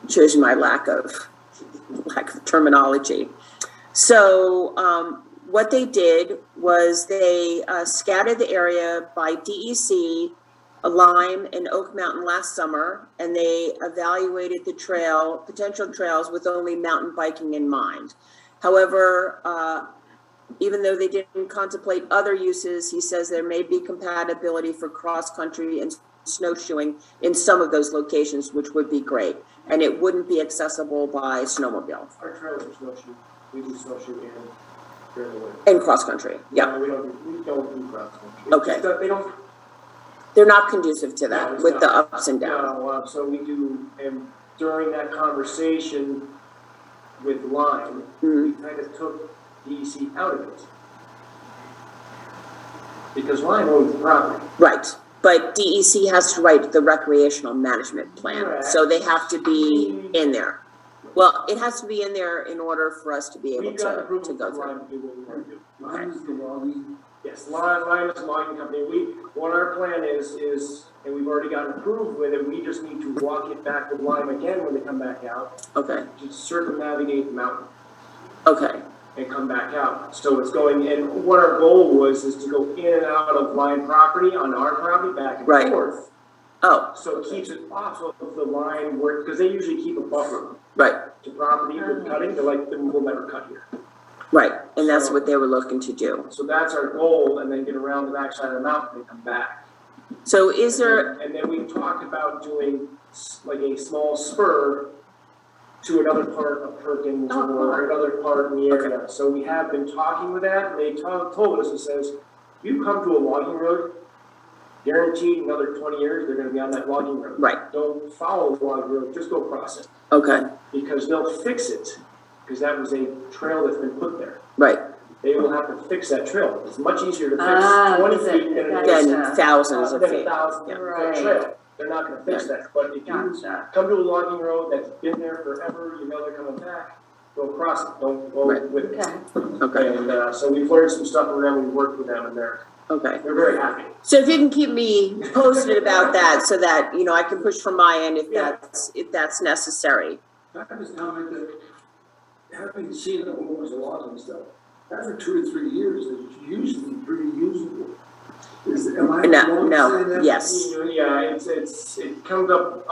Shows you my lack of terminology. So what they did was they scouted the area by DEC, Lime, and Oak Mountain last summer, and they evaluated the potential trails with only mountain biking in mind. However, even though they didn't contemplate other uses, he says there may be compatibility for cross-country and snowshoeing in some of those locations, which would be great. And it wouldn't be accessible by snowmobile. our trails are snowshoe, we do snowshoe and during the winter. And cross-country, yeah. No, we don't do cross country. Okay. It's just that they don't. They're not conducive to No, that it's with the not. ups and downs. No, so we do, and during that conversation with Lime, Mhm. we kind of took DEC out of it. Because Lime owns the property. Right, but DEC has to write the recreational management plan, Correct. so they have to be in there. Well, it has to be in there in order for us to be able We've got to approval go from through. Lime to do what we want to do. Mine is the logging. Yes, Lime is a logging company. What our plan is, and we've already gotten approved with it, we just need to walk it back with Lime again when they come back out, Okay, to circumnavigate the mountain. okay. and come back out. So it's going, and what our goal was is to go in and out of line property on our property back and Right. forth. Oh, So it keeps it off of the line where, because they usually keep a buffer right, to property with cutting, they're like, we'll never cut here. right, and that's what they were looking to do. So that's our goal, and then get around the backside of the mountain and come back. So is there, And then we talked about doing like a small spur to another part of Perkins Oh, cool. or another part in the area. So we have been talking with that, and they told us, it says, you come to a logging road, guaranteed another 20 years, they're gonna be on that logging road. right, Don't follow the logging road, just go cross it, okay, because they'll fix it, because that was a trail that's been put there. right, They will have to fix that trail. It's much easier to Ah, fix 20 is it- feet than it is then thousands of than a feet. 1,000-foot Right. trail. They're not gonna fix that, but if you Gotcha. come to a logging road that's been there forever, you know they're coming back, go across it, don't go Right. with it. Okay. Okay, And, so we've learned some stuff with them, we've worked with them, and they're okay. very happy. So if you can keep me posted about that, so that, you know, I can push from my end if Yeah. that's necessary. I just comment that having seen the homes a lot and stuff, after 2 or 3 years, it's usually pretty usable. Am I No, wrong in no, saying that? yes, Yeah, it comes up,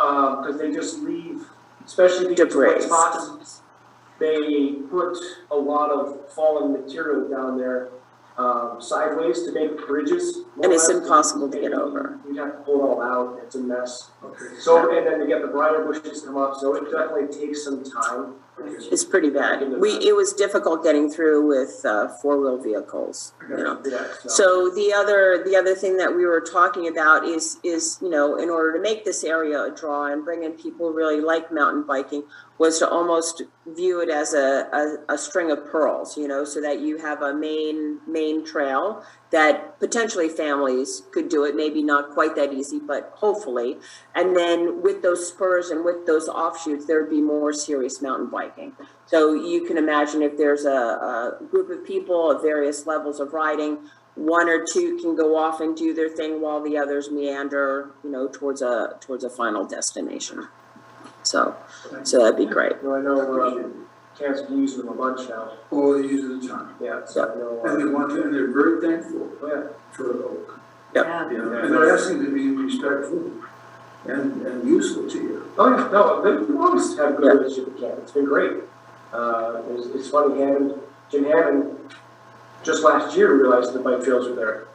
because they just leave, especially these Debris. wet spots, they put a lot of fallen material down there, sideways to make bridges. more And or it's less. impossible to get over. You'd have to pull it all out, it's a mess. Okay. So, and then to get the briar bushes come up, so it definitely takes some time. it's pretty bad. It was difficult getting through with, four-wheel vehicles, you know. Yeah, So the other thing that we were talking about is, you know, in order to make this area a draw and bring in people who really like mountain biking, was to almost view it as a string of pearls, you know, so that you have a main trail that potentially families could do it, maybe not quite that easy, but hopefully. And then with those spurs and with those offshoots, there'd be more serious mountain biking. So you can imagine if there's a group of people of various levels of riding, one or two can go off and do their thing while the others meander, you know, towards a final destination. So that'd be great. No, I know, Camps are using them a bunch now, All they use at the time. yeah, so I know. And they want to, and they're very thankful Yeah. for Oak. Yeah. You know, and they're asking to be respectful and useful to you. Oh, yeah, no, we've always had a good relationship with Camp, it's been great. It's funny, Jim Hammond, just last year realized the bike trails were there.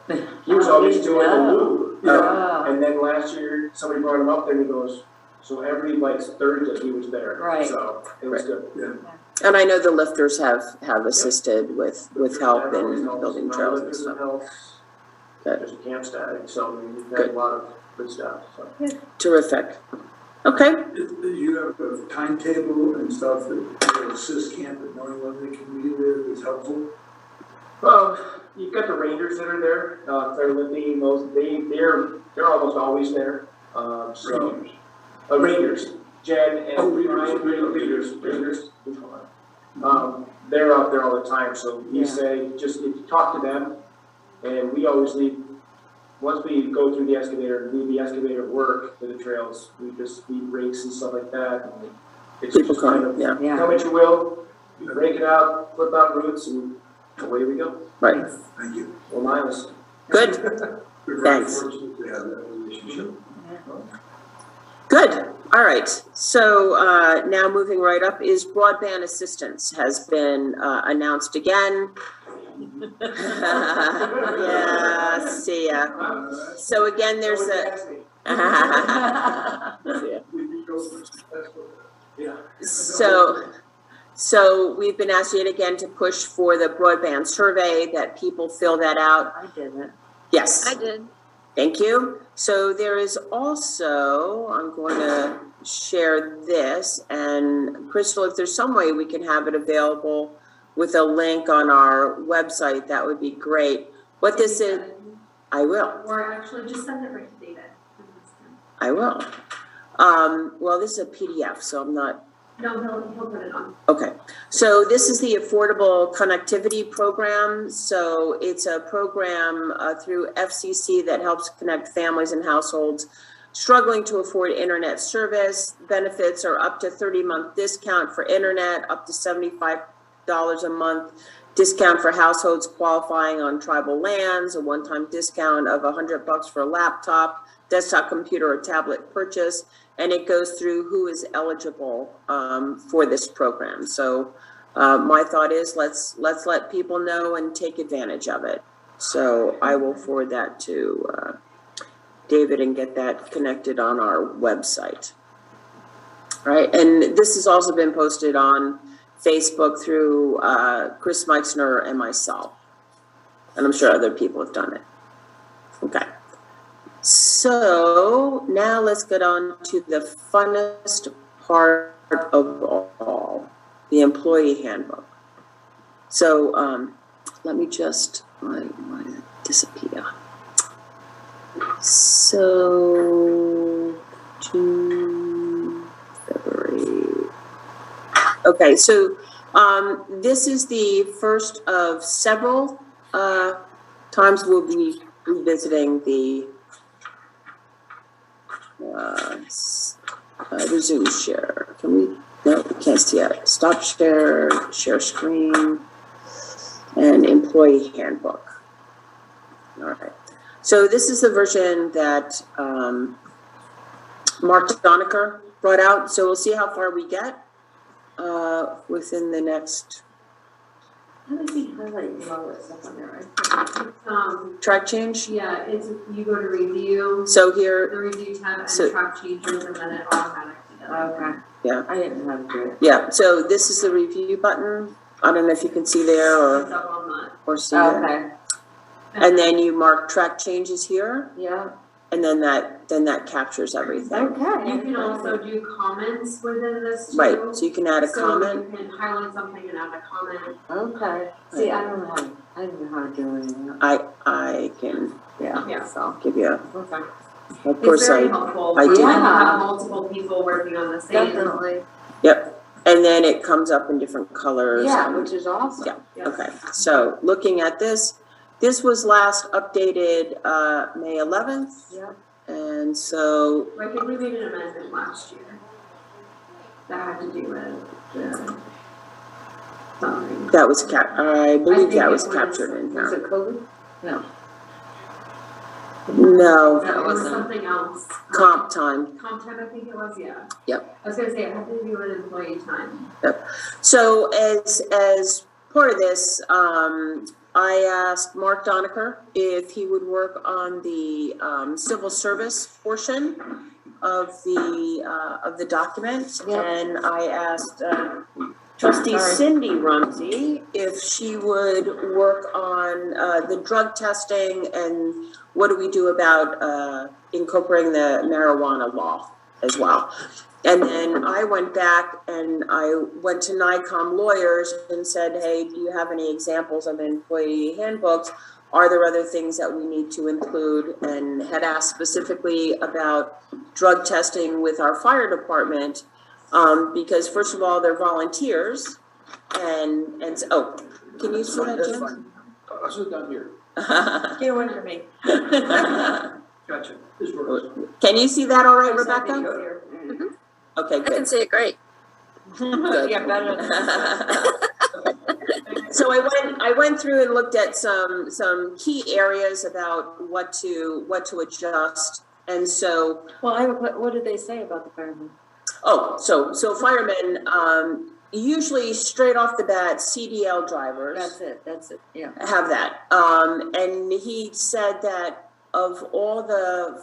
He was always doing the loop, Oh. and then last year, somebody brought him up there and he goes, so every like Thursday he was there. Right. So it was good. And I know the lifters have assisted with help in building trails and stuff. Good. There's a camp static, so we've had Good. a lot of good stuff, so. Terrific. Okay, You have a timetable and stuff that will assist camp in knowing when they can be there is helpful. Well, you've got the rangers that are there, they're lifting, they're almost always there, so. Rangers, Jen and Oh, Rangers, they're out there all the time, so you say, just if you talk to them, and we always leave, once we go through the excavator and do the excavator work for the trails, we rakes and stuff like that. And it's people just kind come, of, yeah, come at your will, you rake it out, flip out roots, and away we go. right. Thank you. Well, miles. Good, We're very Thanks. fortunate to have that relationship. good. All right. So now moving right up is broadband assistance has been announced again. Yeah, see ya. So again, there's So we've been asked yet again to push for the broadband survey, that people fill that out. I didn't. Yes. I did. Thank you. So there is also, I'm going to share this, and Crystal, if there's some way we can have it available with a link on our website, that would be great. What this is, I will. Or actually, just send it right to David. I will. Well, this is a PDF, so I'm not. No, he'll put it on. Okay, so this is the Affordable Connectivity Program. So it's a program through FCC that helps connect families and households struggling to afford internet service. Benefits are up to 30-month discount for internet, up to 75% a month discount for households qualifying on tribal lands, a one-time discount of $100 for a laptop, desktop computer or tablet purchase, and it goes through who is eligible for this program. So my thought is let's let people know and take advantage of it. So I will forward that to David and get that connected on our website. All right, and this has also been posted on Facebook through Chris Meixner and myself. And I'm sure other people have done it. Okay. So now let's get on to the funnest part of all, the employee handbook. So let me just, why did it disappear? So, June, February. Okay, so this is the first of several times we'll be revisiting the resume share. Can we? No, we can't see it. Stop share, share screen, and employee handbook. All right. So this is the version that Mark Doniker brought out. So we'll see how far we get within the next. How does he highlight all that stuff on there, right? Track change? Yeah, it's, you go to review, So the here, review tab and So- track changes, and then it automatically does. Okay. Yeah. I didn't know how to do it. yeah, so this is the review button. I don't know if you can see there It's or, up on that. see there. Okay, And then you mark track changes here, yeah, and then that captures everything. okay. You can also do comments within this too. Right, so you can add a So comment. you can highlight something and add a comment. Okay, see, I don't know how to do it. I can Yeah. So, give you, okay. of It's course, very helpful. I do. when you Yeah. have multiple people working on the same. Definitely. yep. And then it comes up in different colors. Yeah, and- which is awesome. Yeah. Yes. Okay, so looking at this was last updated May 11th. Yeah. And so, I think we made an amendment last year that had to do with the something. that was I believe think that it was was- captured in Was here. it COVID? No. No, It was wasn't. something else. comp time. Comp time, I think it was, yeah. Yep. I was gonna say, it had to do with employee time. So as part of this, I asked Mark Doniker if he would work on the civil service portion of the document. Yep. And I asked Trustee Sorry. Cindy Rumsey if she would work on the drug testing and what do we do about incorporating the marijuana law as well. And then I went back and I went to NICOM lawyers and said, hey, do you have any examples of employee handbooks? Are there other things that we need to include? And had asked specifically about drug testing with our fire department. Because first of all, they're volunteers and oh, can you see that, Jim? I'll sit down here. Get away from me. Gotcha. This works. Can you see that all right, Rebecca? Mhm. Okay, I can good. see it great. Good. Yeah, better than So I went through and looked at some key areas about what to adjust. And so, Well, what did they say about the firemen? so firemen, usually straight off the bat, CDL drivers. That's it, yeah. Have that. And he said that of all the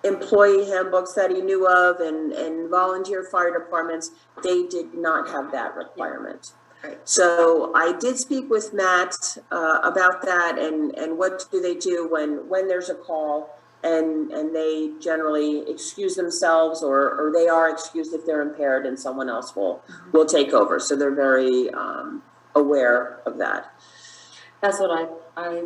employee handbooks that he knew of and volunteer fire departments, they did not have that requirement. Right. So I did speak with Matt about that and what do they do when there's a call and they generally excuse themselves or they are excused if they're impaired and someone else will take over. So they're very aware of that. That's what I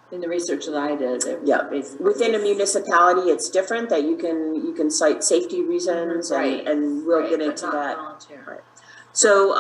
in the research that I did. Yeah. Basically. Within a municipality, it's different that you can cite safety reasons Right. and we'll Right, get but into not that. volunteer. Right. So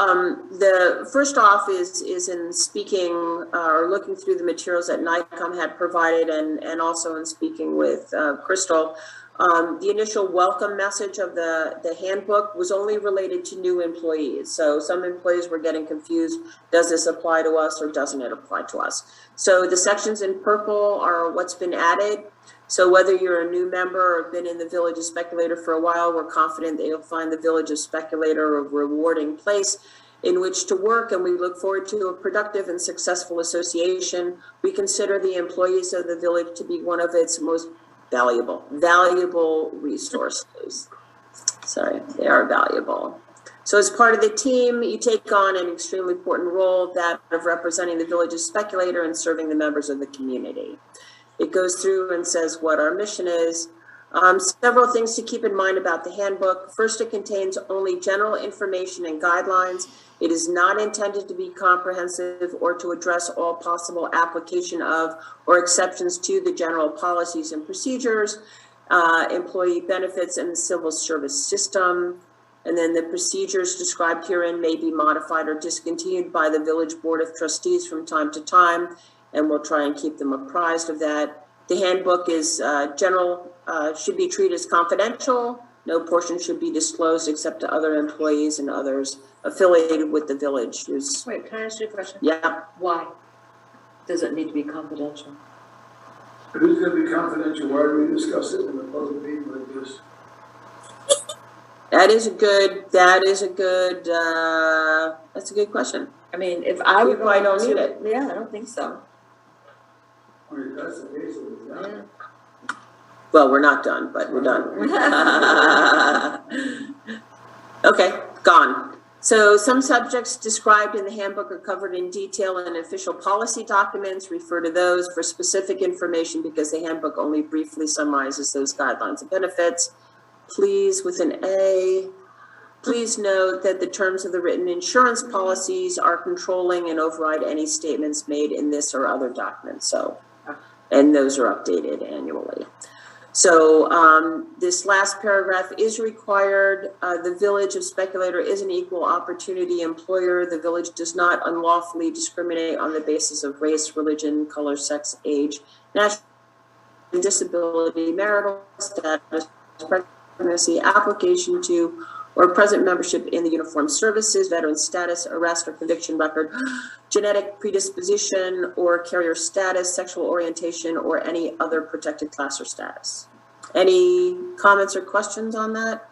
the first off is in speaking or looking through the materials that NICOM had provided and also in speaking with Crystal. The initial welcome message of the handbook was only related to new employees. So some employees were getting confused. Does this apply to us or doesn't it apply to us? So the sections in purple are what's been added. So whether you're a new member or been in the Village of Speculator for a while, we're confident that you'll find the Village of Speculator a rewarding place in which to work, and we look forward to a productive and successful association. We consider the employees of the village to be one of its most valuable resources. Sorry, they are valuable. So as part of the team, you take on an extremely important role, that of representing the Village's Speculator and serving the members of the community. It goes through and says what our mission is. Several things to keep in mind about the handbook. First, it contains only general information and guidelines. It is not intended to be comprehensive or to address all possible application of or exceptions to the general policies and procedures, employee benefits, and the civil service system. And then the procedures described herein may be modified or discontinued by the Village Board of Trustees from time to time, and we'll try and keep them apprised of that. The handbook is should be treated as confidential. No portion should be disclosed except to other employees and others affiliated with the village. Wait, can I ask you a question? Yeah. Why does it need to be confidential? If it's gonna be confidential, why do we discuss it in a public meeting like this? That's a good question. I mean, if I were Why don't going need to, it? yeah, I don't think so. I mean, that's the case, Yeah. Well, we're not done, but we're done. Okay, gone. So some subjects described in the handbook are covered in detail in official policy documents. Refer to those for specific information because the handbook only briefly summarizes those guidelines and benefits. Please, with an A, please note that the terms of the written insurance policies are controlling and override any statements made in this or other documents. So, and those are updated annually. So this last paragraph is required. The Village of Speculator is an equal opportunity employer. The village does not unlawfully discriminate on the basis of race, religion, color, sex, age, national, disability, marital status, pregnancy, application to or present membership in the uniformed services, veteran status, arrest or conviction record, genetic predisposition or carrier status, sexual orientation, or any other protected class or status. Any comments or questions on that?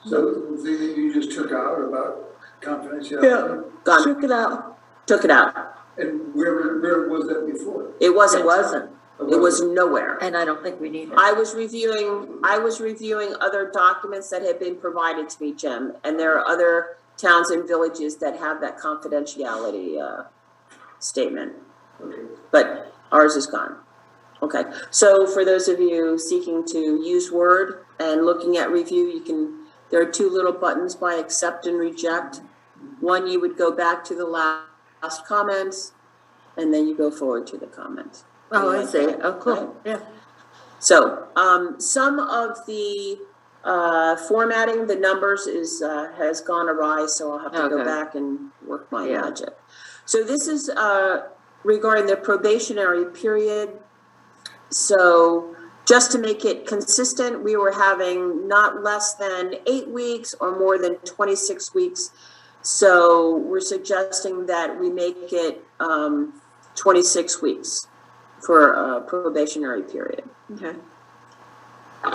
So the thing that you just took out about confidentiality? Gone. Took it out. Took it out. And where was that before? It wasn't. It wasn't. It was nowhere. And I don't think we need it. I was reviewing other documents that had been provided to me, Jim, and there are other towns and villages that have that confidentiality statement. Okay. But ours is gone. Okay, so for those of you seeking to use Word and looking at review, there are two little buttons by accept and reject. One, you would go back to the last comments, and then you go forward to the comments. Oh, I see. Oh, cool. Yeah. So, some of the formatting, the numbers has gone awry, so I'll have to go back and work my magic. So this is regarding the probationary period. So just to make it consistent, we were having not less than 8 weeks or more than 26 weeks. So we're suggesting that we make it 26 weeks for a probationary period. Okay.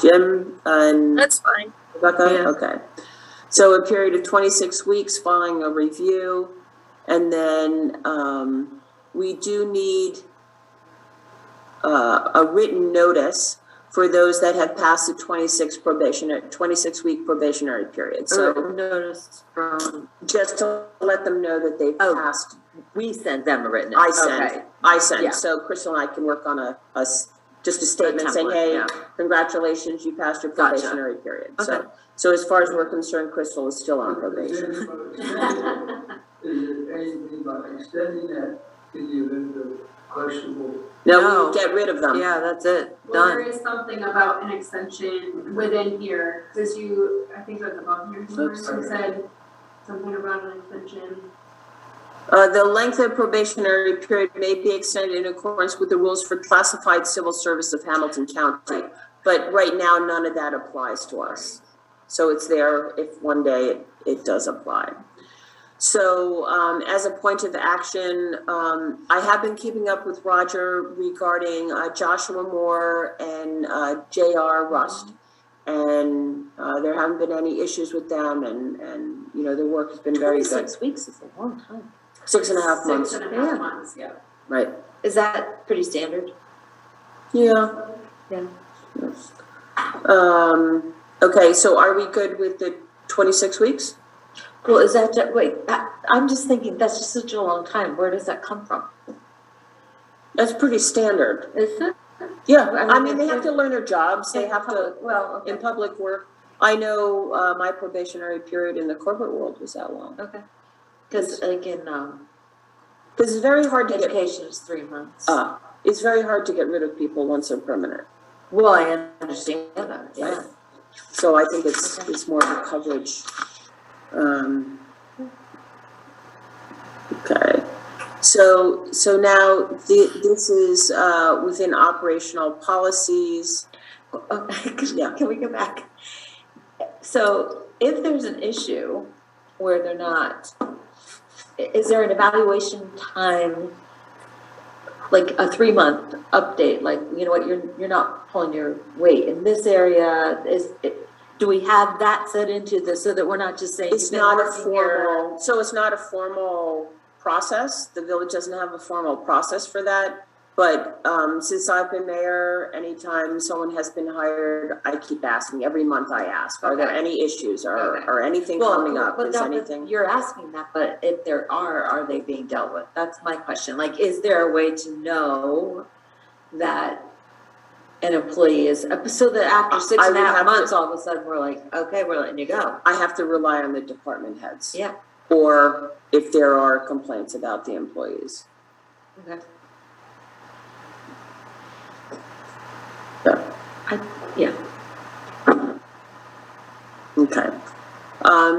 Jim and That's fine. Rebecca? Yeah. Okay. So a period of 26 weeks following a review. And then we do need a written notice for those that have passed the 26-week probationary period. So Notice from, just to let them know that they've passed. we sent them a written. I sent. Yeah. So Crystal and I can work on just a statement saying, template, hey, yeah. congratulations, you passed your Gotcha. probationary period. Okay. So as far as we're concerned, Crystal is still on probation. Is there anything about extending that in the event of questionable? No, we get rid of them. Yeah, that's it. Well, there Done. is something about an extension within here, because I think that's above here, somewhere. Oops. You said something about an extension. The length of probationary period may be extended in accordance with the rules for classified civil service of Hamilton County. But right now, none of that applies to us. So it's there if one day it does apply. So as a point of action, I have been keeping up with Roger regarding Joshua Moore and J.R. Rust. And there haven't been any issues with them, and you know, their work has been very good. 26 weeks is a long time. 6.5 months. 6.5 months, yeah. Right. Is that pretty standard? Yeah. Yeah. Okay, so are we good with the 26 weeks? Well, is that, wait, I'm just thinking, that's just such a long time. Where does that come from? That's pretty standard. Is it? Yeah, I mean, they have to learn their jobs, they have to, Well, okay. in public work. I know my probationary period in the corporate world was that long. Okay. Because like in Because it's very hard to get, education is 3 months. it's very hard to get rid of people once they're permanent. Well, I understand that, yeah. Right. So I think it's more of a coverage. Okay, so now this is within operational policies. Yeah. Can we go back? So if there's an issue where they're not, is there an evaluation time, like a 3-month update, like, you know what, you're not pulling your weight in this area, do we have that set into this so that we're not just saying? It's not a formal, so it's not a formal process. The village doesn't have a formal process for that. But since I've been mayor, anytime someone has been hired, I keep asking. Every month I ask, are there any issues or anything coming up? Is anything? You're asking that, but if there are they being dealt with? That's my question. Like, is there a way to know that an employee is, so that after 6.5 months, all of a sudden we're like, okay, we're letting you go? I have to rely on the department heads. Yeah. Or if there are complaints about the employees. Okay. Yeah. Okay.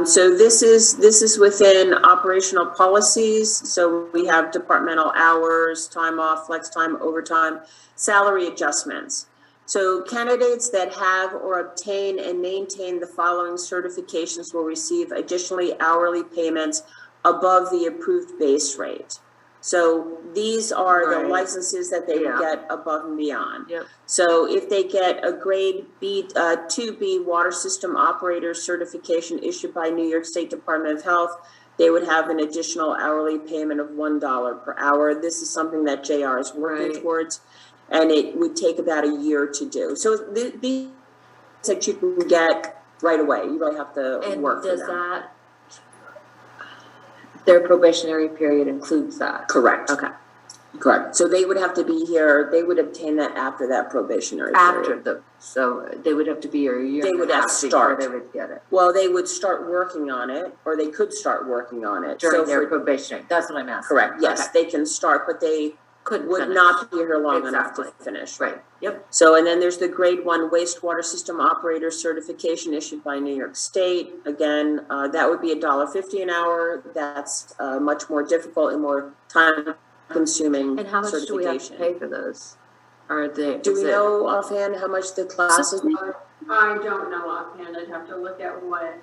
So this is within operational policies. So we have departmental hours, time off, flex time, overtime, salary adjustments. So candidates that have or obtain and maintain the following certifications will receive additionally hourly payments above the approved base rate. So these are the licenses that they would get above and beyond. Yep. So if they get a grade B, 2B water system operator certification issued by New York State Department of Health, they would have an additional hourly payment of $1 per hour. This is something that JR is working towards, and it would take about a year to do. So these that you can get right away. You really have to work for them. And does that, their probationary period includes that? Correct. Okay. Correct. So they would have to be here, they would obtain that after that probationary period. So they would have to be here a year. They would have to start. They would get it. Well, they would start working on it, or they could start working on it. During their probationary, that's what I'm asking. Correct, yes, they can start, but they would not be here long enough to finish. Right, yep. So, and then there's the grade 1 wastewater system operator certification issued by New York State. Again, that would be $1.50 an hour. That's much more difficult and more time consuming certification. And how much do we have to pay for those? Do we know offhand how much the classes are? I don't know offhand. I'd have to look at what,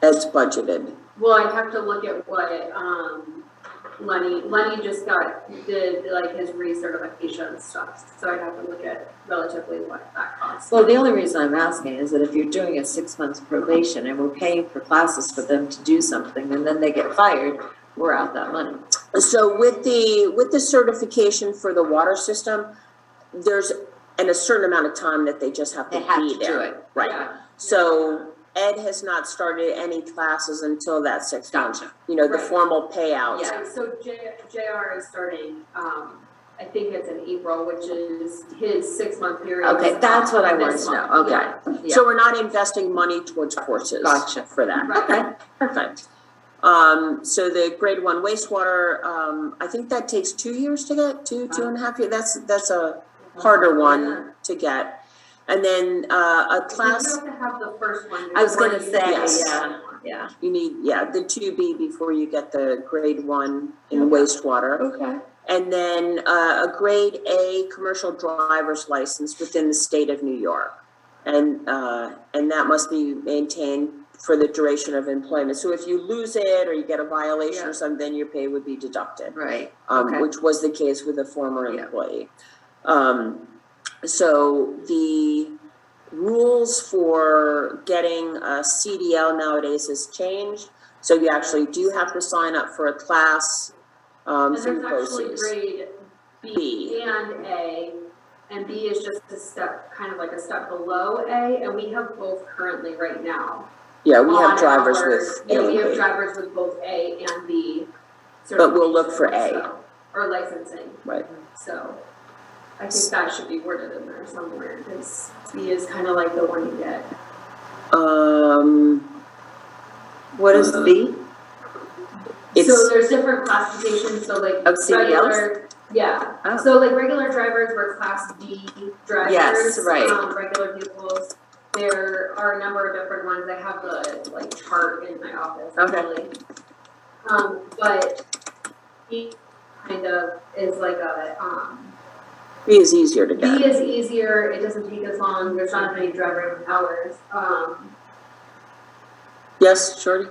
Ed's budgeted. well, I'd have to look at what, Lenny just did like his recertification stuff, so I'd have to look at relatively what that costs. Well, the only reason I'm asking is that if you're doing a 6 months probation and we're paying for classes for them to do something and then they get fired, we're out that money. So with the certification for the water system, there's a certain amount of time that they just have to be there. Do it. Right. Yeah. So Ed has not started any classes until that 6 months. Gotcha. You know, the Right. formal payout. Yeah, so JR is starting, I think it's in April, which is his 6-month period. Okay, that's what I wanted This to know. month. Okay. Yeah. So we're not investing money towards courses. Gotcha. For that. Right. Okay, perfect. So the grade 1 wastewater, I think that takes 2 years to get, 2.5 years. That's a harder one to get. And then a class. You have to have the first one. I was gonna before you say, get the Yes. second one. You need, the 2B before you get the grade 1 in wastewater. Okay. And then, a grade A commercial driver's license within the state of New York. And that must be maintained for the duration of employment. So if you lose it or you get a violation or something, then your pay would be deducted. Right, okay. Which was the case with a former Yeah. employee. So the rules for getting a CDL nowadays has changed. So you actually do have to sign up for a class, And through there's actually BOCES. grade B and A, and B is just a step, kind of like a step below A, and we have both currently right now. Yeah, we have on drivers our- with A Yeah, we have and B. drivers with both A and B. But we'll look for A. so- Or licensing. Right. So I think that should be worded in there somewhere, because B is kind of like the one you get. What is B? It's, So there's different classifications, so like Of CDLs? regular, yeah. Oh. So like regular drivers were class D drivers. Yes, right. Regular vehicles. There are a number of different ones. I have the like chart in my office. Okay. Actually. But B kind of is like a, B is easier to B get. is easier, it doesn't take as long, there's not as many driving hours. Yes, Shorty?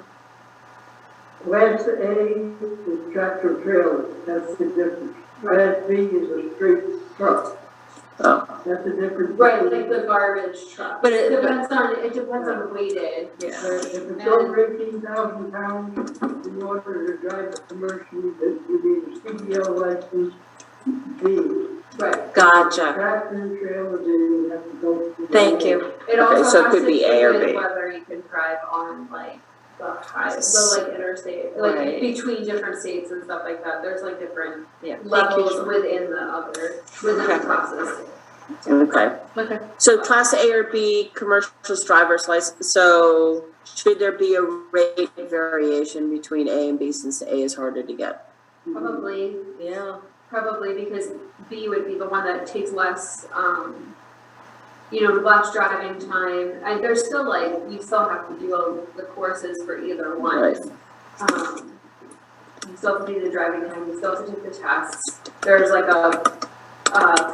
Class A is tractor trailer, that's the difference. Class B is a straight truck, Oh, that's the difference. Right, like the garbage truck. But it- Depends on weighted. Yeah. If it's over 18,000 pounds, in order to drive it commercially, you need a CDL license, B. Right. Gotcha. Tractor and trailer, then you have to go. through Thank the- you. It Okay, also so it has could to be do A or with B. whether you can drive on like the like interstate, like Right. between different states and stuff like that. There's like different Yeah. Thank you, levels Shorty. within the Okay. process. okay. Okay. So class A or B, commercial driver's license, so should there be a rate variation between A and B since A is harder to get? Probably, Yeah. because B would be the one that takes less, less driving time. And there's still like, you still have to do the courses for either one. Right. You still have to do the driving time, you still have to take the tests. There's like a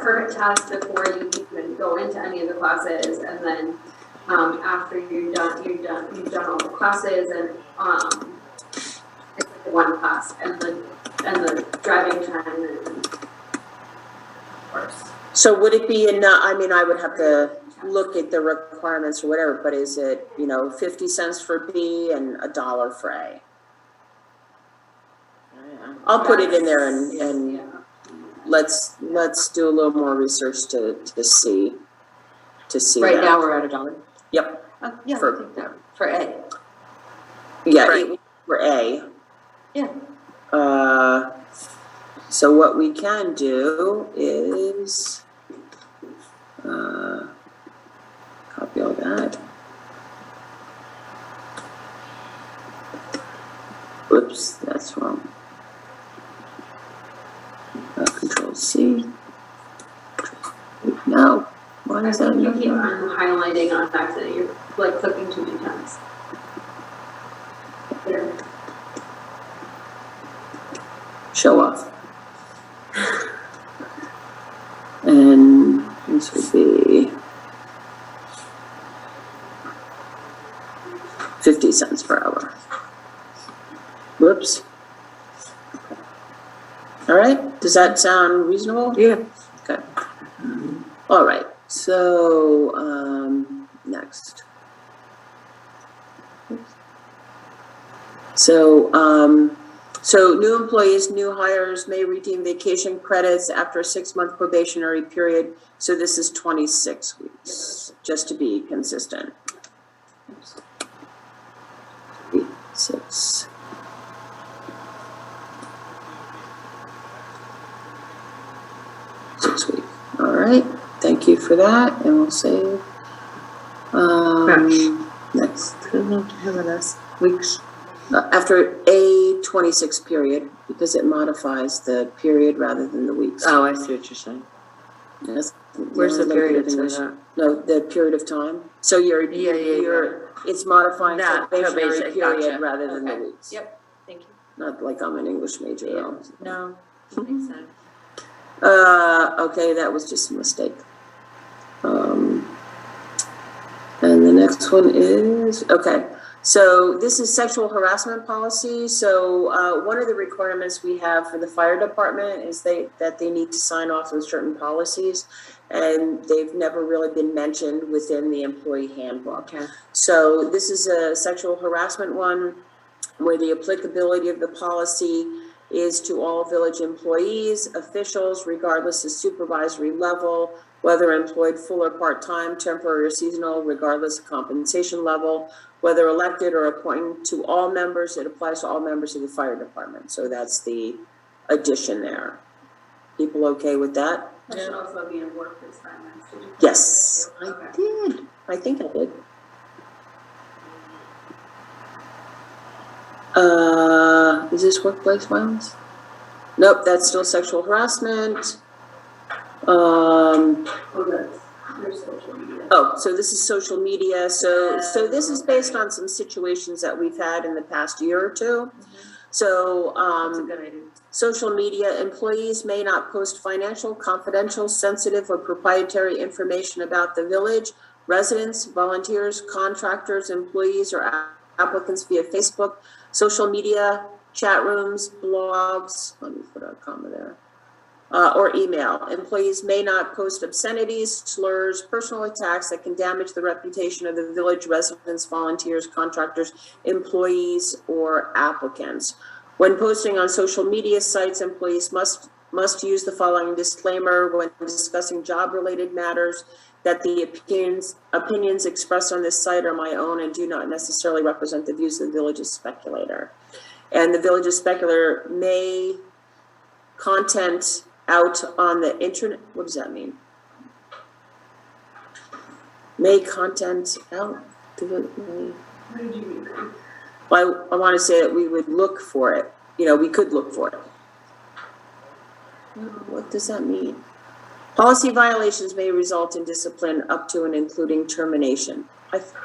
permit test before you even go into any of the classes, and then, after you've done all the classes, and, it's like one class, and the driving time, and of course. So would it be enough, I mean, I would have to look at the requirements or whatever, but is it, 50 cents for B and $1 for A? I'll put it in there and Yeah. let's do a little more research to see Right that. now, we're at $1. Yep, Yeah, For- I think that, for A. yeah, Right. it- for A. Yeah. So what we can do is, copy all that. Whoops, that's wrong. Control C. No, why I is that think you not keep done? highlighting on accident, you're like clicking too many times. There. Show off. And this would be 50 cents per hour. Whoops. All right, does that sound reasonable? Yeah. Okay. All right, so, next. So new employees, new hires may redeem vacation credits after a 6-month probationary period. So this is 26 weeks, just to be consistent. 6. All right, thank you for that, and we'll save. Next. How about us? Weeks? After a 26 period, because it modifies the period rather than the weeks. Oh, I see what you're saying. Yes. Where's the Yeah, period English. for that? No, the period of time. So you're, it's modifying That probationary probation, period gotcha. rather than the Okay. weeks. Yep, thank you. Not like I'm an English major though. No, Makes sense. Okay, that was just a mistake. And the next one is, okay, so this is sexual harassment policy. So one of the requirements we have for the fire department is that they need to sign off on certain policies, and they've never really been mentioned within the employee handbook. Okay. So this is a sexual harassment one, where the applicability of the policy is to all village employees, officials, regardless of supervisory level, whether employed full or part-time, temporary or seasonal, regardless of compensation level, whether elected or appointed, to all members. It applies to all members of the fire department. So that's the addition there. People okay with that? That should also be in work assignments. Did you put Yes, that I too? did. I think I did. Is this workplace violence? Nope, that's still sexual harassment. Oh, that's your social media. Oh, so this is social media. So this is based on some situations that we've had in the past year or two. So, That's a good idea. social media employees may not post financial, confidential, sensitive, or proprietary information about the village, residents, volunteers, contractors, employees, or applicants via Facebook, social media, chat rooms, blogs, let me put a comma there, or email. Employees may not post obscenities, slurs, personal attacks that can damage the reputation of the village, residents, volunteers, contractors, employees, or applicants. When posting on social media sites, employees must use the following disclaimer when discussing job-related matters: that the opinions expressed on this site are my own and do not necessarily represent the views of the village's speculator. And the village's speculator may content out on the internet. What does that mean? May content out? What did you mean? Well, I want to say that we would look for it. We could look for it. What does that mean? Policy violations may result in discipline up to and including termination.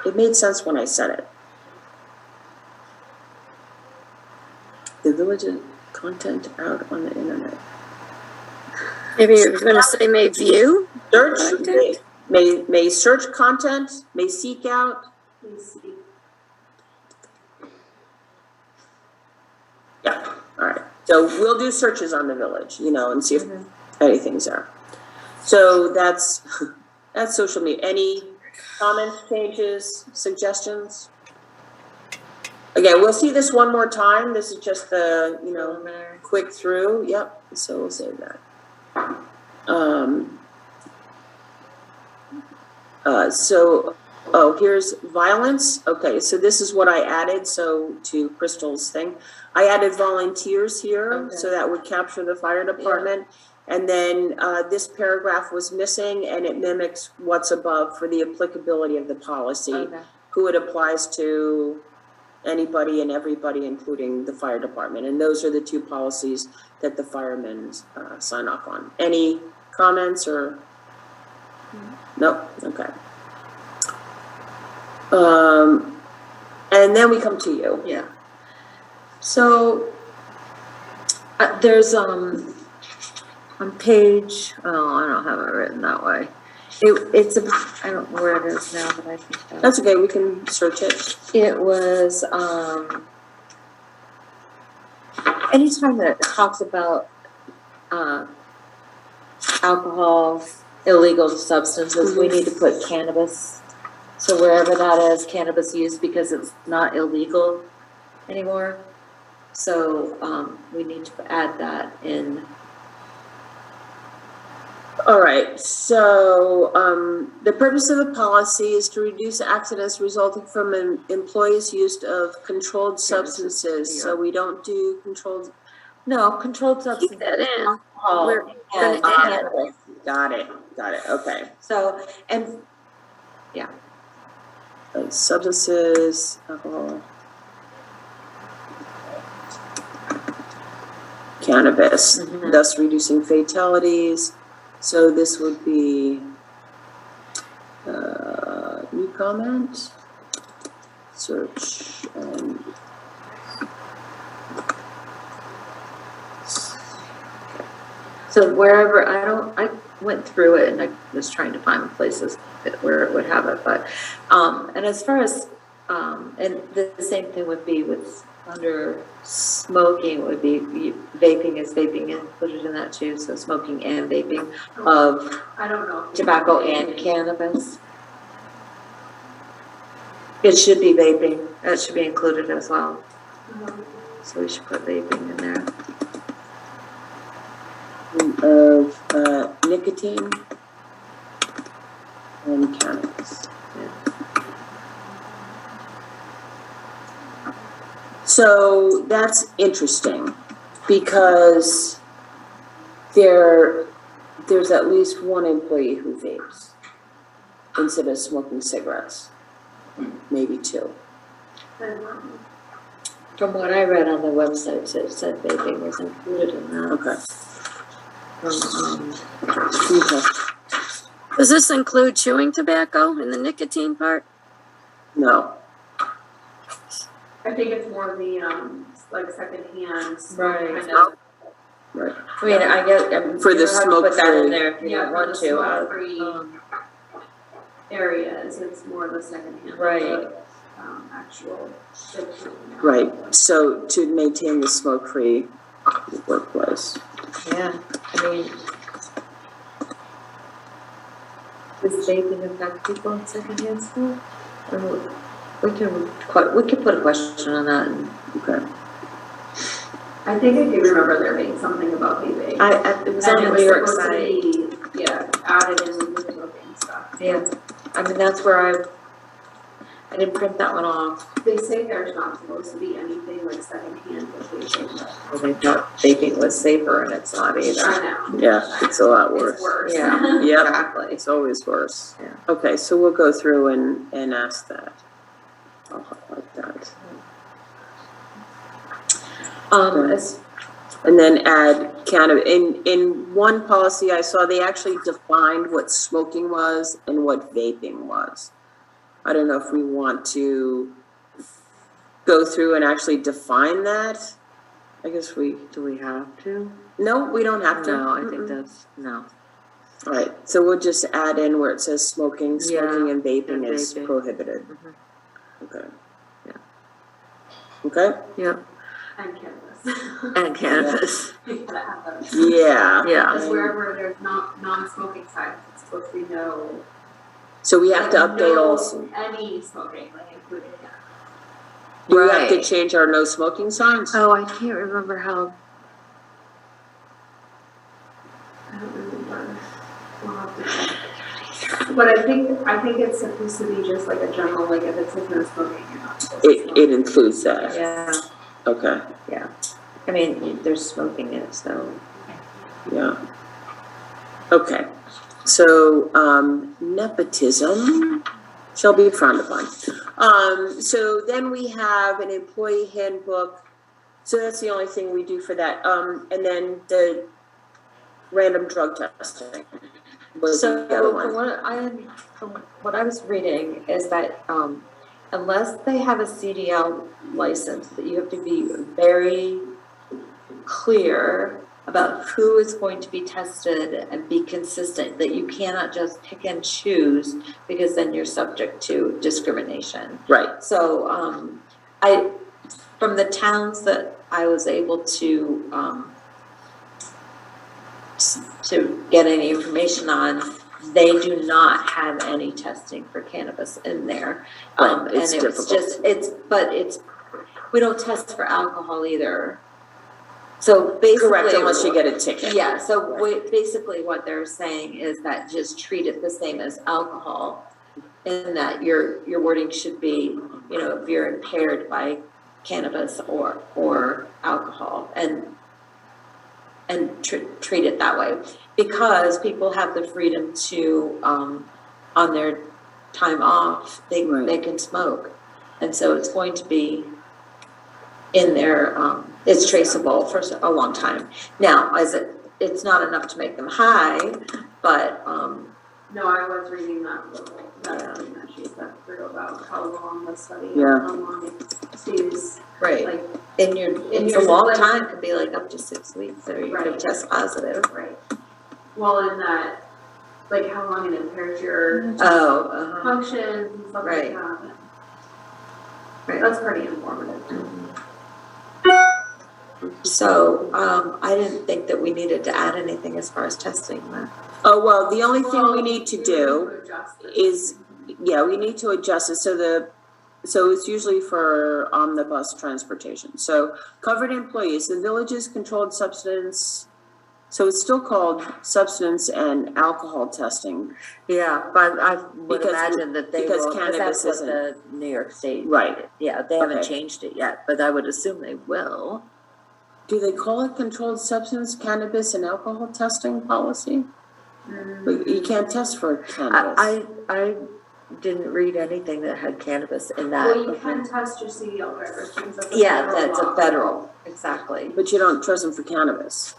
It made sense when I said it. The village content out on the internet. Maybe you're gonna say may view? Search, Content? may search content, may seek out. Please see. Yeah, all right. So we'll do searches on the village, and see if anything's there. So that's social media. Any comments, changes, suggestions? Again, we'll see this one more time. This is just the, quick through. Yep, so we'll save that. Here's violence. Okay, so this is what I added, so to Crystal's thing. I added volunteers here, so that would capture the fire department. And then this paragraph was missing, and it mimics what's above for the applicability of the policy, who it applies to, anybody and everybody, including the fire department. And those are the two policies that the firemen sign off on. Any comments or? Nope, okay. And then we come to you. Yeah. So there's on page, I don't have it written that way. I don't know where it is now, but I think That's okay, we can search it. it was, anytime that it talks about, alcohol, illegal substances, we need to put cannabis. So wherever that is, cannabis use, because it's not illegal anymore. So, we need to add that in. All right, so the purpose of the policy is to reduce accidents resulting from an employee's use of controlled substances. So we don't do controlled. No, controlled Keep substances. that in. Alcohol We're and gonna add. cannabis. Got it, okay. So, and, yeah. Substances, alcohol. Cannabis, thus reducing fatalities. So this would be, new comment, search, and, So wherever, I went through it and I was trying to find places where it would have it, but, and as far as, and the same thing would be with, under smoking would be, vaping included in that too, so smoking and vaping of I don't know. if- tobacco and cannabis. It should be vaping, that should be included as well, so we should put vaping in there. Of nicotine and cannabis. So that's interesting because there's at least one employee who vapes instead of smoking cigarettes, maybe two. From what I read on the website, it said vaping was included in that. Okay. Okay. Does this include chewing tobacco in the nicotine part? No. I think it's more the, like secondhand. Right. kind of- Right. I mean, I guess, For the you have to put that in smoke-free. there if you Yeah, don't want for the to. smoke-free areas, it's more the secondhand. Right. Actual. Right. So to maintain the smoke-free workplace. Yeah, I mean, does vaping affect people in secondhand school? We could put a question on that. Okay. I think I do remember there being something about vaping. It was And on it the was New York supposed to site. be, yeah, added in with the smoking stuff. Yeah, I mean, that's where I didn't print that one off. They say there's not supposed to be anything like secondhand with vaping, but Well, they thought vaping was safer and it's not either. I know. Yeah, it's a lot worse. It's worse. Yeah, Yep. exactly. It's always worse. Yeah. Okay, so we'll go through and ask that. I'll highlight that. And then add cannabis. In one policy I saw, they actually defined what smoking was and what vaping was. I don't know if we want to go through and actually define that. I guess Do we have to? no, we don't have to. No, I think that's, no. All right, so we'll just add in where it says smoking Yeah, and vaping and is vaping. prohibited. Mhm. Okay. Yeah. Okay? Yeah, And cannabis. and cannabis, You gotta have those. Yeah. yeah. Because wherever there's non-smoking signs, it's supposed to be no. So we have to like, update no also. Any smoking, like including that. Do we have to Right. change our no smoking signs? Oh, I can't remember how, I don't remember. We'll have to check. But I think it's supposed to be just like a general, like if it says no smoking, you're not supposed to smoke. It includes that. yeah, Okay, I mean, there's smoking in it, so. yeah. Okay, so, nepotism shall be frowned upon. So then we have an employee handbook. So that's the only thing we do for that. And then the random drug testing was So the other from one. what I was reading is that, unless they have a CDL license, that you have to be very clear about who is going to be tested and be consistent, that you cannot just pick and choose because then you're subject to discrimination. Right, So, from the towns that I was able to get any information on, they do not have any testing for cannabis in there. Right, it's and difficult. We don't test for alcohol either. So basically. correct, unless you get a ticket. Yeah, so basically what they're saying is that just treat it the same as alcohol, in that your wording should be, if you're impaired by cannabis or alcohol, and treat it that way, because people have the freedom to, on their time off, they can smoke, and so it's going to be in their, it's traceable for a long time. Now, it's not enough to make them high, but, No, I was reading that thing that she sent through about how long the study, Yeah. how long it's trustees, Right, like, and in it's your a long like- time, could be like up to 6 weeks, or you could Right. test positive. right, well, in that, like, how long it impairs your Oh, uh-huh, functions and stuff like Right. that. right. That's pretty informative. So, I didn't think that we needed to add anything as far as testing that. Oh, well, the only thing we Well, need to we do need to adjust it. is, yeah, we need to adjust it, so it's usually for omnibus transportation. So covered employees, the village's controlled substance, so it's still called substance and alcohol testing. Yeah, but I would Because- imagine that they because will, because cannabis that's what the isn't- New York State. Right. Yeah, they haven't Okay. changed it yet, but I would assume they will. Do they call it controlled substance, cannabis and alcohol testing policy? But you can't test for cannabis. I didn't read anything that had cannabis in that. Well, you can test your CDL drivers, because that's a Yeah, federal that's a law. federal, exactly. But you don't trust them for cannabis.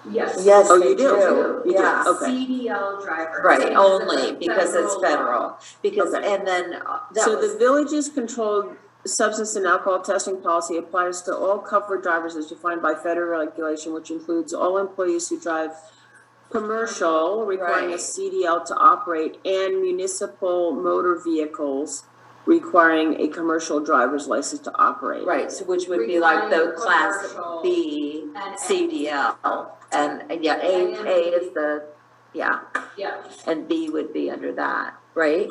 Yes. Yes, Oh, they you do? do, You do, yeah. okay. CDL drivers. Right, Because only it's a because it's law. federal, because, Okay. and then that So was, the village's controlled substance and alcohol testing policy applies to all covered drivers as defined by federal regulation, which includes all employees who drive commercial requiring a Right. CDL to operate and municipal motor vehicles requiring a commercial driver's license to operate. right, so which would be like the Requiring class commercial B and A. CDL, and yeah, A is the, yeah, Yeah, and B would be under that, right?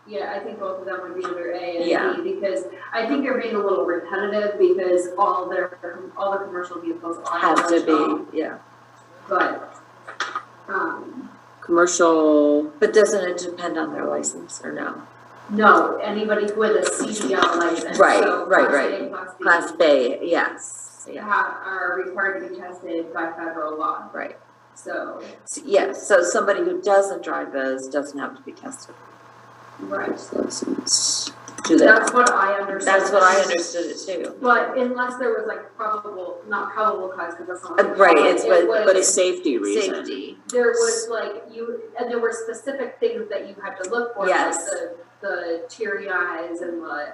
yeah, I think both of them would be under A Yeah. and B, because I think you're being a little repetitive, because all the commercial vehicles are Have to commercial, be, yeah, but, Commercial, but doesn't it depend on their license or no? no, anybody with a CDL license, Right, so right, Class A, right. Class B, Class B, yes, yeah, are required to be tested by federal law, right. so, Yes, so somebody who doesn't drive those doesn't have to be tested. right. license. Do they? That's what I understood. That's what I understood it too. But unless there was like not probable cause, because that's not. what Right, it's it's called, but- it But a was- safety reason. Safety, There was like and there were specific things that you had to look for, Yes. like the teary eyes and the,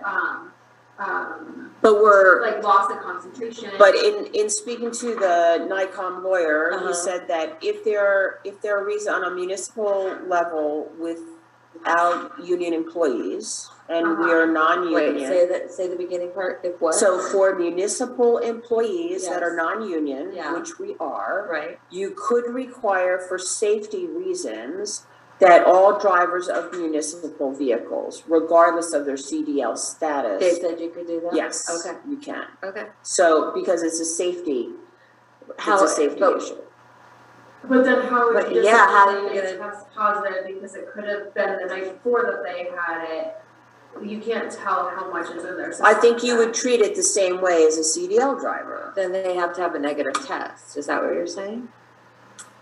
But we're, like loss of concentration. but in speaking to the NICOM lawyer, Uh-huh. he said that if there are reasons on a municipal level without union employees, and we are wait, non-union. say the beginning part, if what? So for municipal employees that are Yes. non-union, Yeah. which we are, Right, you could require for safety reasons that all drivers of municipal vehicles, regardless of their CDL they status, said you could do that? yes, Okay, you can. okay. So, because it's a safety, How- it's a safety but- issue. But then how would But you yeah, how discipline are you if they test positive, because it could have been the night before that they had it, you can't tell how much is in there. I think you would treat it the same way as a CDL driver. Then they have to have a negative test, is that what you're saying?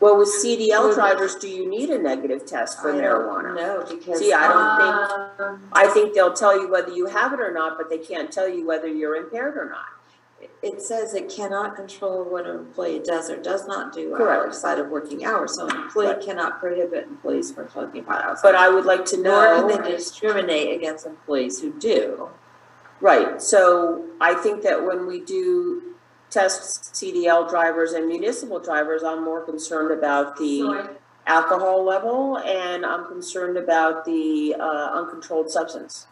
Well, with CDL drivers, do you need a negative test for I don't marijuana? know, because. See, I don't think. I think they'll tell you whether you have it or not, but they can't tell you whether you're impaired or not. It says it cannot control what an employee does or does not do Correct. outside of working hours, so an employee Right. cannot prohibit employees from smoking pot outside. But I would like to Nor can know, they discriminate against employees who do. right, so I think that when we do test CDL drivers and municipal drivers, I'm more concerned about So the I alcohol level and I'm concerned about the uncontrolled substance.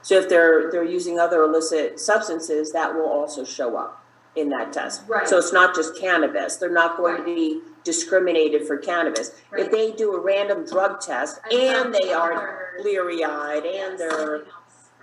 So if they're using other illicit substances, that will also show up in that test. Right. So it's not just cannabis, they're not going to be discriminated for cannabis. If Right. they do a random drug test and they are bleary-eyed and they're,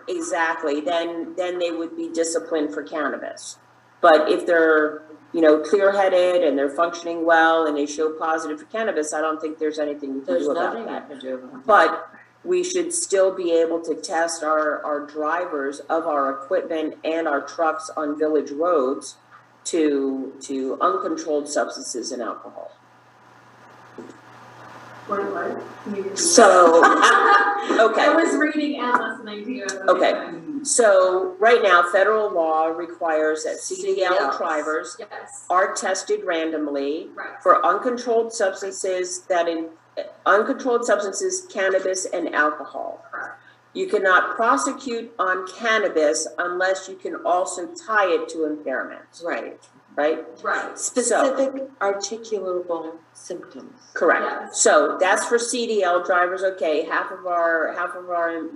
exactly, then they would be disciplined for cannabis. But if they're, clear-headed and they're functioning well and they show positive for cannabis, I don't think there's anything we can There's do about nothing that. you can do about it. But we should still be able to test our drivers of our equipment and our trucks on village roads to uncontrolled substances and alcohol. What? Can you repeat? So, okay. I was reading and listening to you. at the Okay. same time. So right now, federal law requires that CDL CDLs. drivers Yes, are tested randomly right, for uncontrolled substances, cannabis and alcohol. correct. You cannot prosecute on cannabis unless you can also tie it to impairment, Right. right? Right. Specific articulable symptoms. Correct. Yes. So that's for CDL drivers, okay, half of our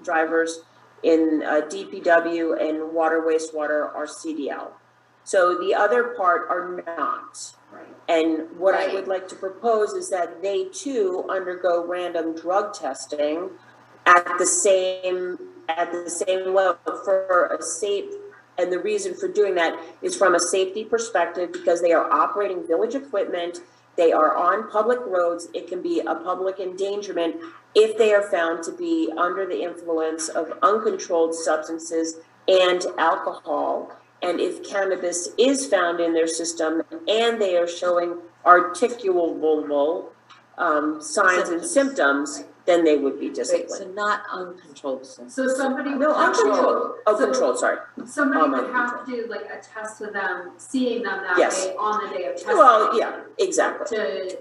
drivers in DPW and water wastewater are CDL. So the other part are not. Right. And what I Right. would like to propose is that they too undergo random drug testing at the same level for a safe, and the reason for doing that is from a safety perspective, because they are operating village equipment, they are on public roads, it can be a public endangerment if they are found to be under the influence of uncontrolled substances and alcohol. And if cannabis is found in their system and they are showing articulable signs and symptoms, then they would be Right, so disciplined. not uncontrolled symptoms. So somebody would No, have uncontrolled, to, controlled, sorry. somebody not would have to like attest to them, seeing them that Yes. way on the day of testing. Well, yeah, exactly, To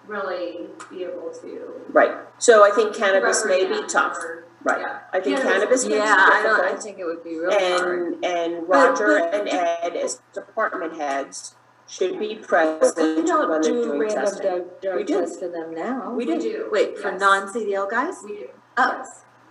really be able to. right. So I think cannabis may be represent tough, or- right. Yeah. I think Cannabis- cannabis makes it Yeah, I difficult. think it would be real hard. And But- Roger but- and Ed as department heads should be But present we when don't they're do doing random testing. We drug do. tests for them now. We We do, do. Wait, for yes. non-CDL guys? We do. Oh.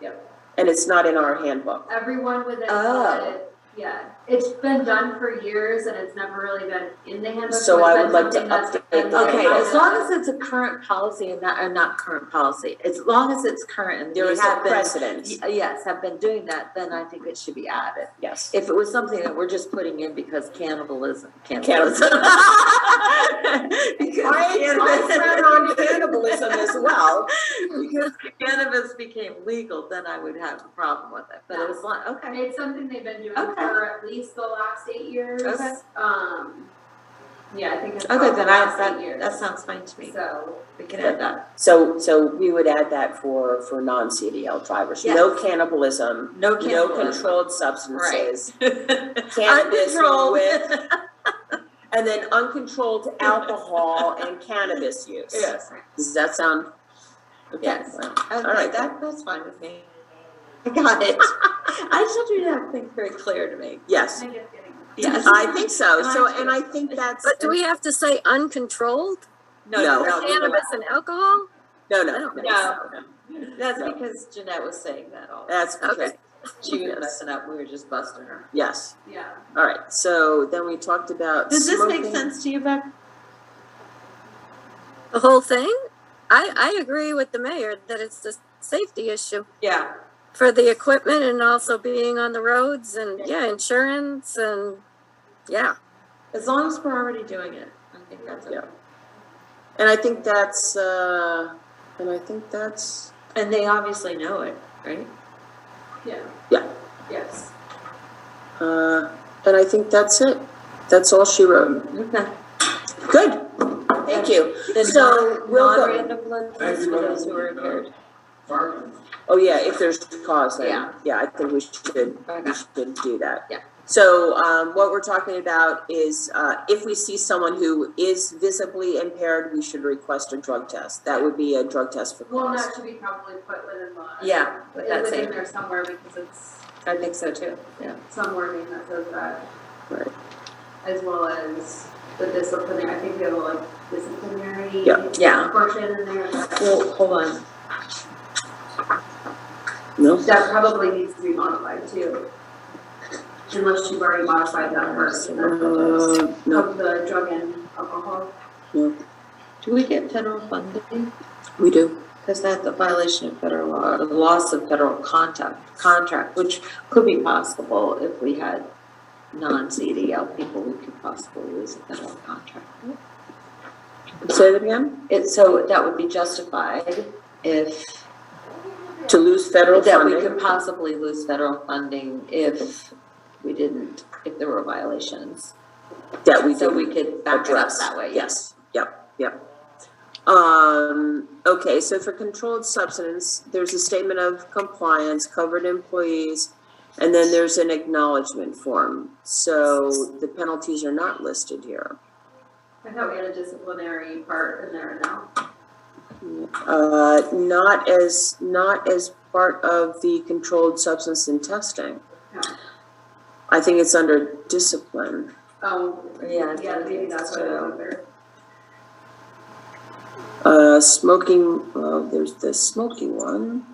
Yes. and it's not in our handbook. Everyone within Oh. it, yeah. It's been done for years and it's never really been in the handbook. So it's I been would like to something that's update been the done Okay, by as the- long as it's a current policy and not, or not current policy, as long as it's current and There we is a have been, precedent, yes, have been doing that, then I think it should be added. yes. If it was something that we're just putting in because cannibalism. Cannibalism. Because I frown on cannibalism as well. Because cannabis became legal, then I would have a problem with it, but it was like, okay. It's something they've been doing Okay. for at least the last 8 years. Okay. Yeah, I think it's Okay, probably then the last 8 that years. sounds fine to me, So, we can add that. So we would add that for non-CDL drivers, no cannibalism, No no cannibalism. controlled substances, cannabis Uncontrolled. with, and then uncontrolled alcohol and cannabis use. Yes. Does that sound? Okay, Yes. well, Okay, right. that's fine with me. I got it. I just want you to have things very clear to me. Yes, I guess getting. Yes. I think so, And so, I- and I think that's. But do we have to say uncontrolled No. cannabis and alcohol? No, I no, don't think No. so. That's No. because Jeanette was saying that all. that's, Okay. She was Yes. messing up, we were just busting her. yes, Yeah. all right, so then we talked about Does this make smoking. sense to you, Beck? The whole thing? I agree with the mayor that it's a safety issue Yeah. for the equipment and also being on the roads and, yeah, insurance and, yeah. As long as we're already doing it, I think that's okay. Yeah. And I think that's, And they obviously know it, right? Yeah. Yeah. Yes. and I think that's it. That's all she wrote. Okay. Good, thank you. The So we'll go, non-random blood tests for those who are impaired. oh yeah, if there's cause then, Yeah. yeah, I think we should Okay. do that. Yeah. So, what we're talking about is, if we see someone who is visibly impaired, we should request a drug test. That would be a drug test for Well, cause. that should be probably put within the. Yeah, with that Within same, there somewhere because it's I think so too, yeah. some wording that says that. Right. As well as the disciplinary, I think we have a like disciplinary. Yeah. Yeah. Portion in there. Well, hold on. No? That probably needs to be modified too. Unless you've already modified that person No, of the drug and alcohol. Do we get federal funding? we do. Because that's a violation of federal law, the loss of federal contract, which could be possible if we had non-CDL people, we could possibly lose a federal contract. Say that again? So that would be justified if, To lose federal that we funding? could possibly lose federal funding if we didn't, if there were violations. That we So do we could back it up address. that way, Yes, yep. Okay, so for controlled substance, there's a statement of compliance, covered employees, and then there's an acknowledgement form. So the penalties are not listed here. I thought we had a disciplinary part in there now. Not as part of the controlled substance and testing. Yeah. I think it's under discipline. Oh, Yeah, yeah, maybe that's what it's under. Smoking, well, there's the smoking one.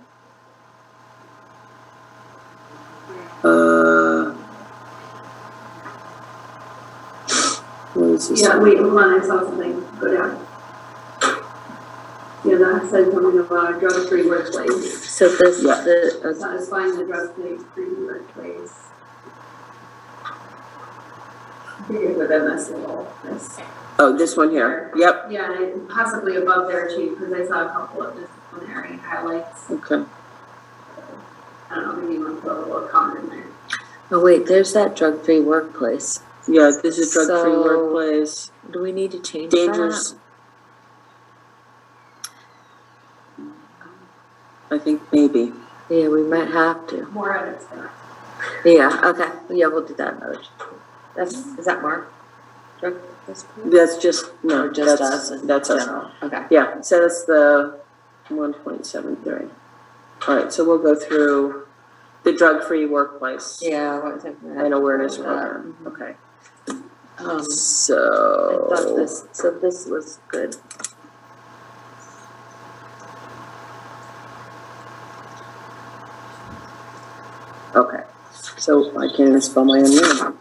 What is this? Yeah, wait, hold on, I saw something, go down. Yeah, that said something about a drug-free workplace, So this, Yeah. satisfying the drug-free workplace. I think it would have messed it all, this. Oh, this one here, yep, Yeah, and possibly above there too, because I saw a couple of disciplinary highlights. okay. I don't know, maybe you want to put a little comment in there. oh wait, there's that drug-free workplace. Yeah, this is drug-free So- workplace, Do we need to change dangerous. I think maybe. that? Yeah, we might have to. More edits there. Yeah, okay, yeah, we'll do that another. Is that Mark? Drug, That's just, no, or just that's, us in that's us. general? Okay. Yeah, so that's the 1.73. All right, so we'll go through the drug-free workplace Yeah. and awareness program, okay. I thought So, this was good. okay, so I can't even spell my own name.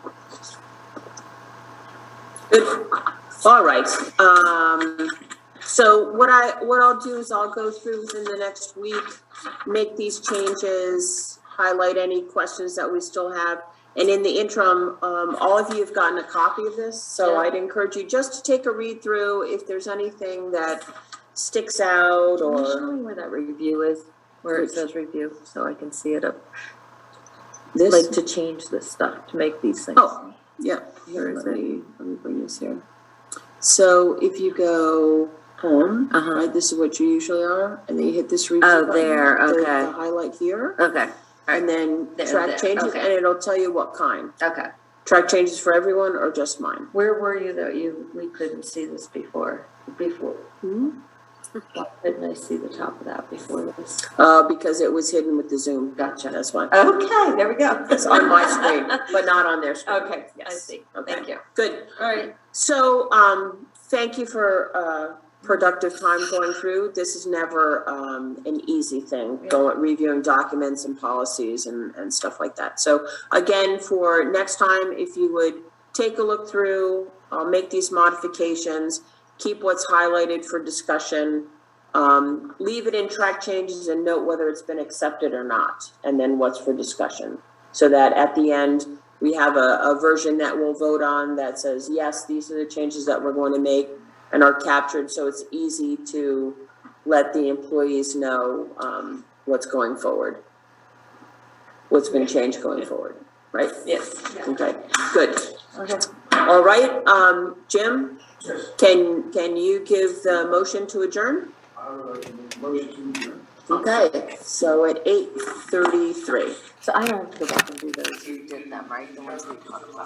Good, all right, so what I'll do is I'll go through within the next week, make these changes, highlight any questions that we still have. And in the interim, all of you have gotten a copy of this, so Yeah. I'd encourage you just to take a read through if there's anything that sticks out Can you show or me where that review is, where it says review, so I can see it up, this. like to change this stuff, to make these things. Oh, yeah, here, let me bring this here. So if you go home, Uh-huh. right, this is what you usually are, and then you hit this review Oh, button, there, the okay. highlight here, Okay, and then There, track there, changes, okay. and it'll tell you what kind. okay. Track changes for everyone or just mine? Where were you that we couldn't see this before? Why couldn't I see the top of that before this? Because it was hidden with the Zoom. Gotcha. That's why. Okay, there we go. It's on my screen, but not on their screen. Okay, I Yes. see, Okay. thank you. Good. All right. So, thank you for, productive time going through. This is never, an easy thing, reviewing documents and policies and stuff like that. So again, for next time, if you would take a look through, make these modifications, keep what's highlighted for discussion, leave it in track changes and note whether it's been accepted or not, and then what's for discussion. So that at the end, we have a version that we'll vote on that says, yes, these are the changes that we're going to make and are captured, so it's easy to let the employees know what's going forward, what's been changed going forward, right? Yes. Okay, good. Okay. All right, Jim, Yes. can you give the motion to adjourn? Motion to adjourn. Okay, so at 8:33. So I don't have to go back and do those, you did them, right? The ones we talked about.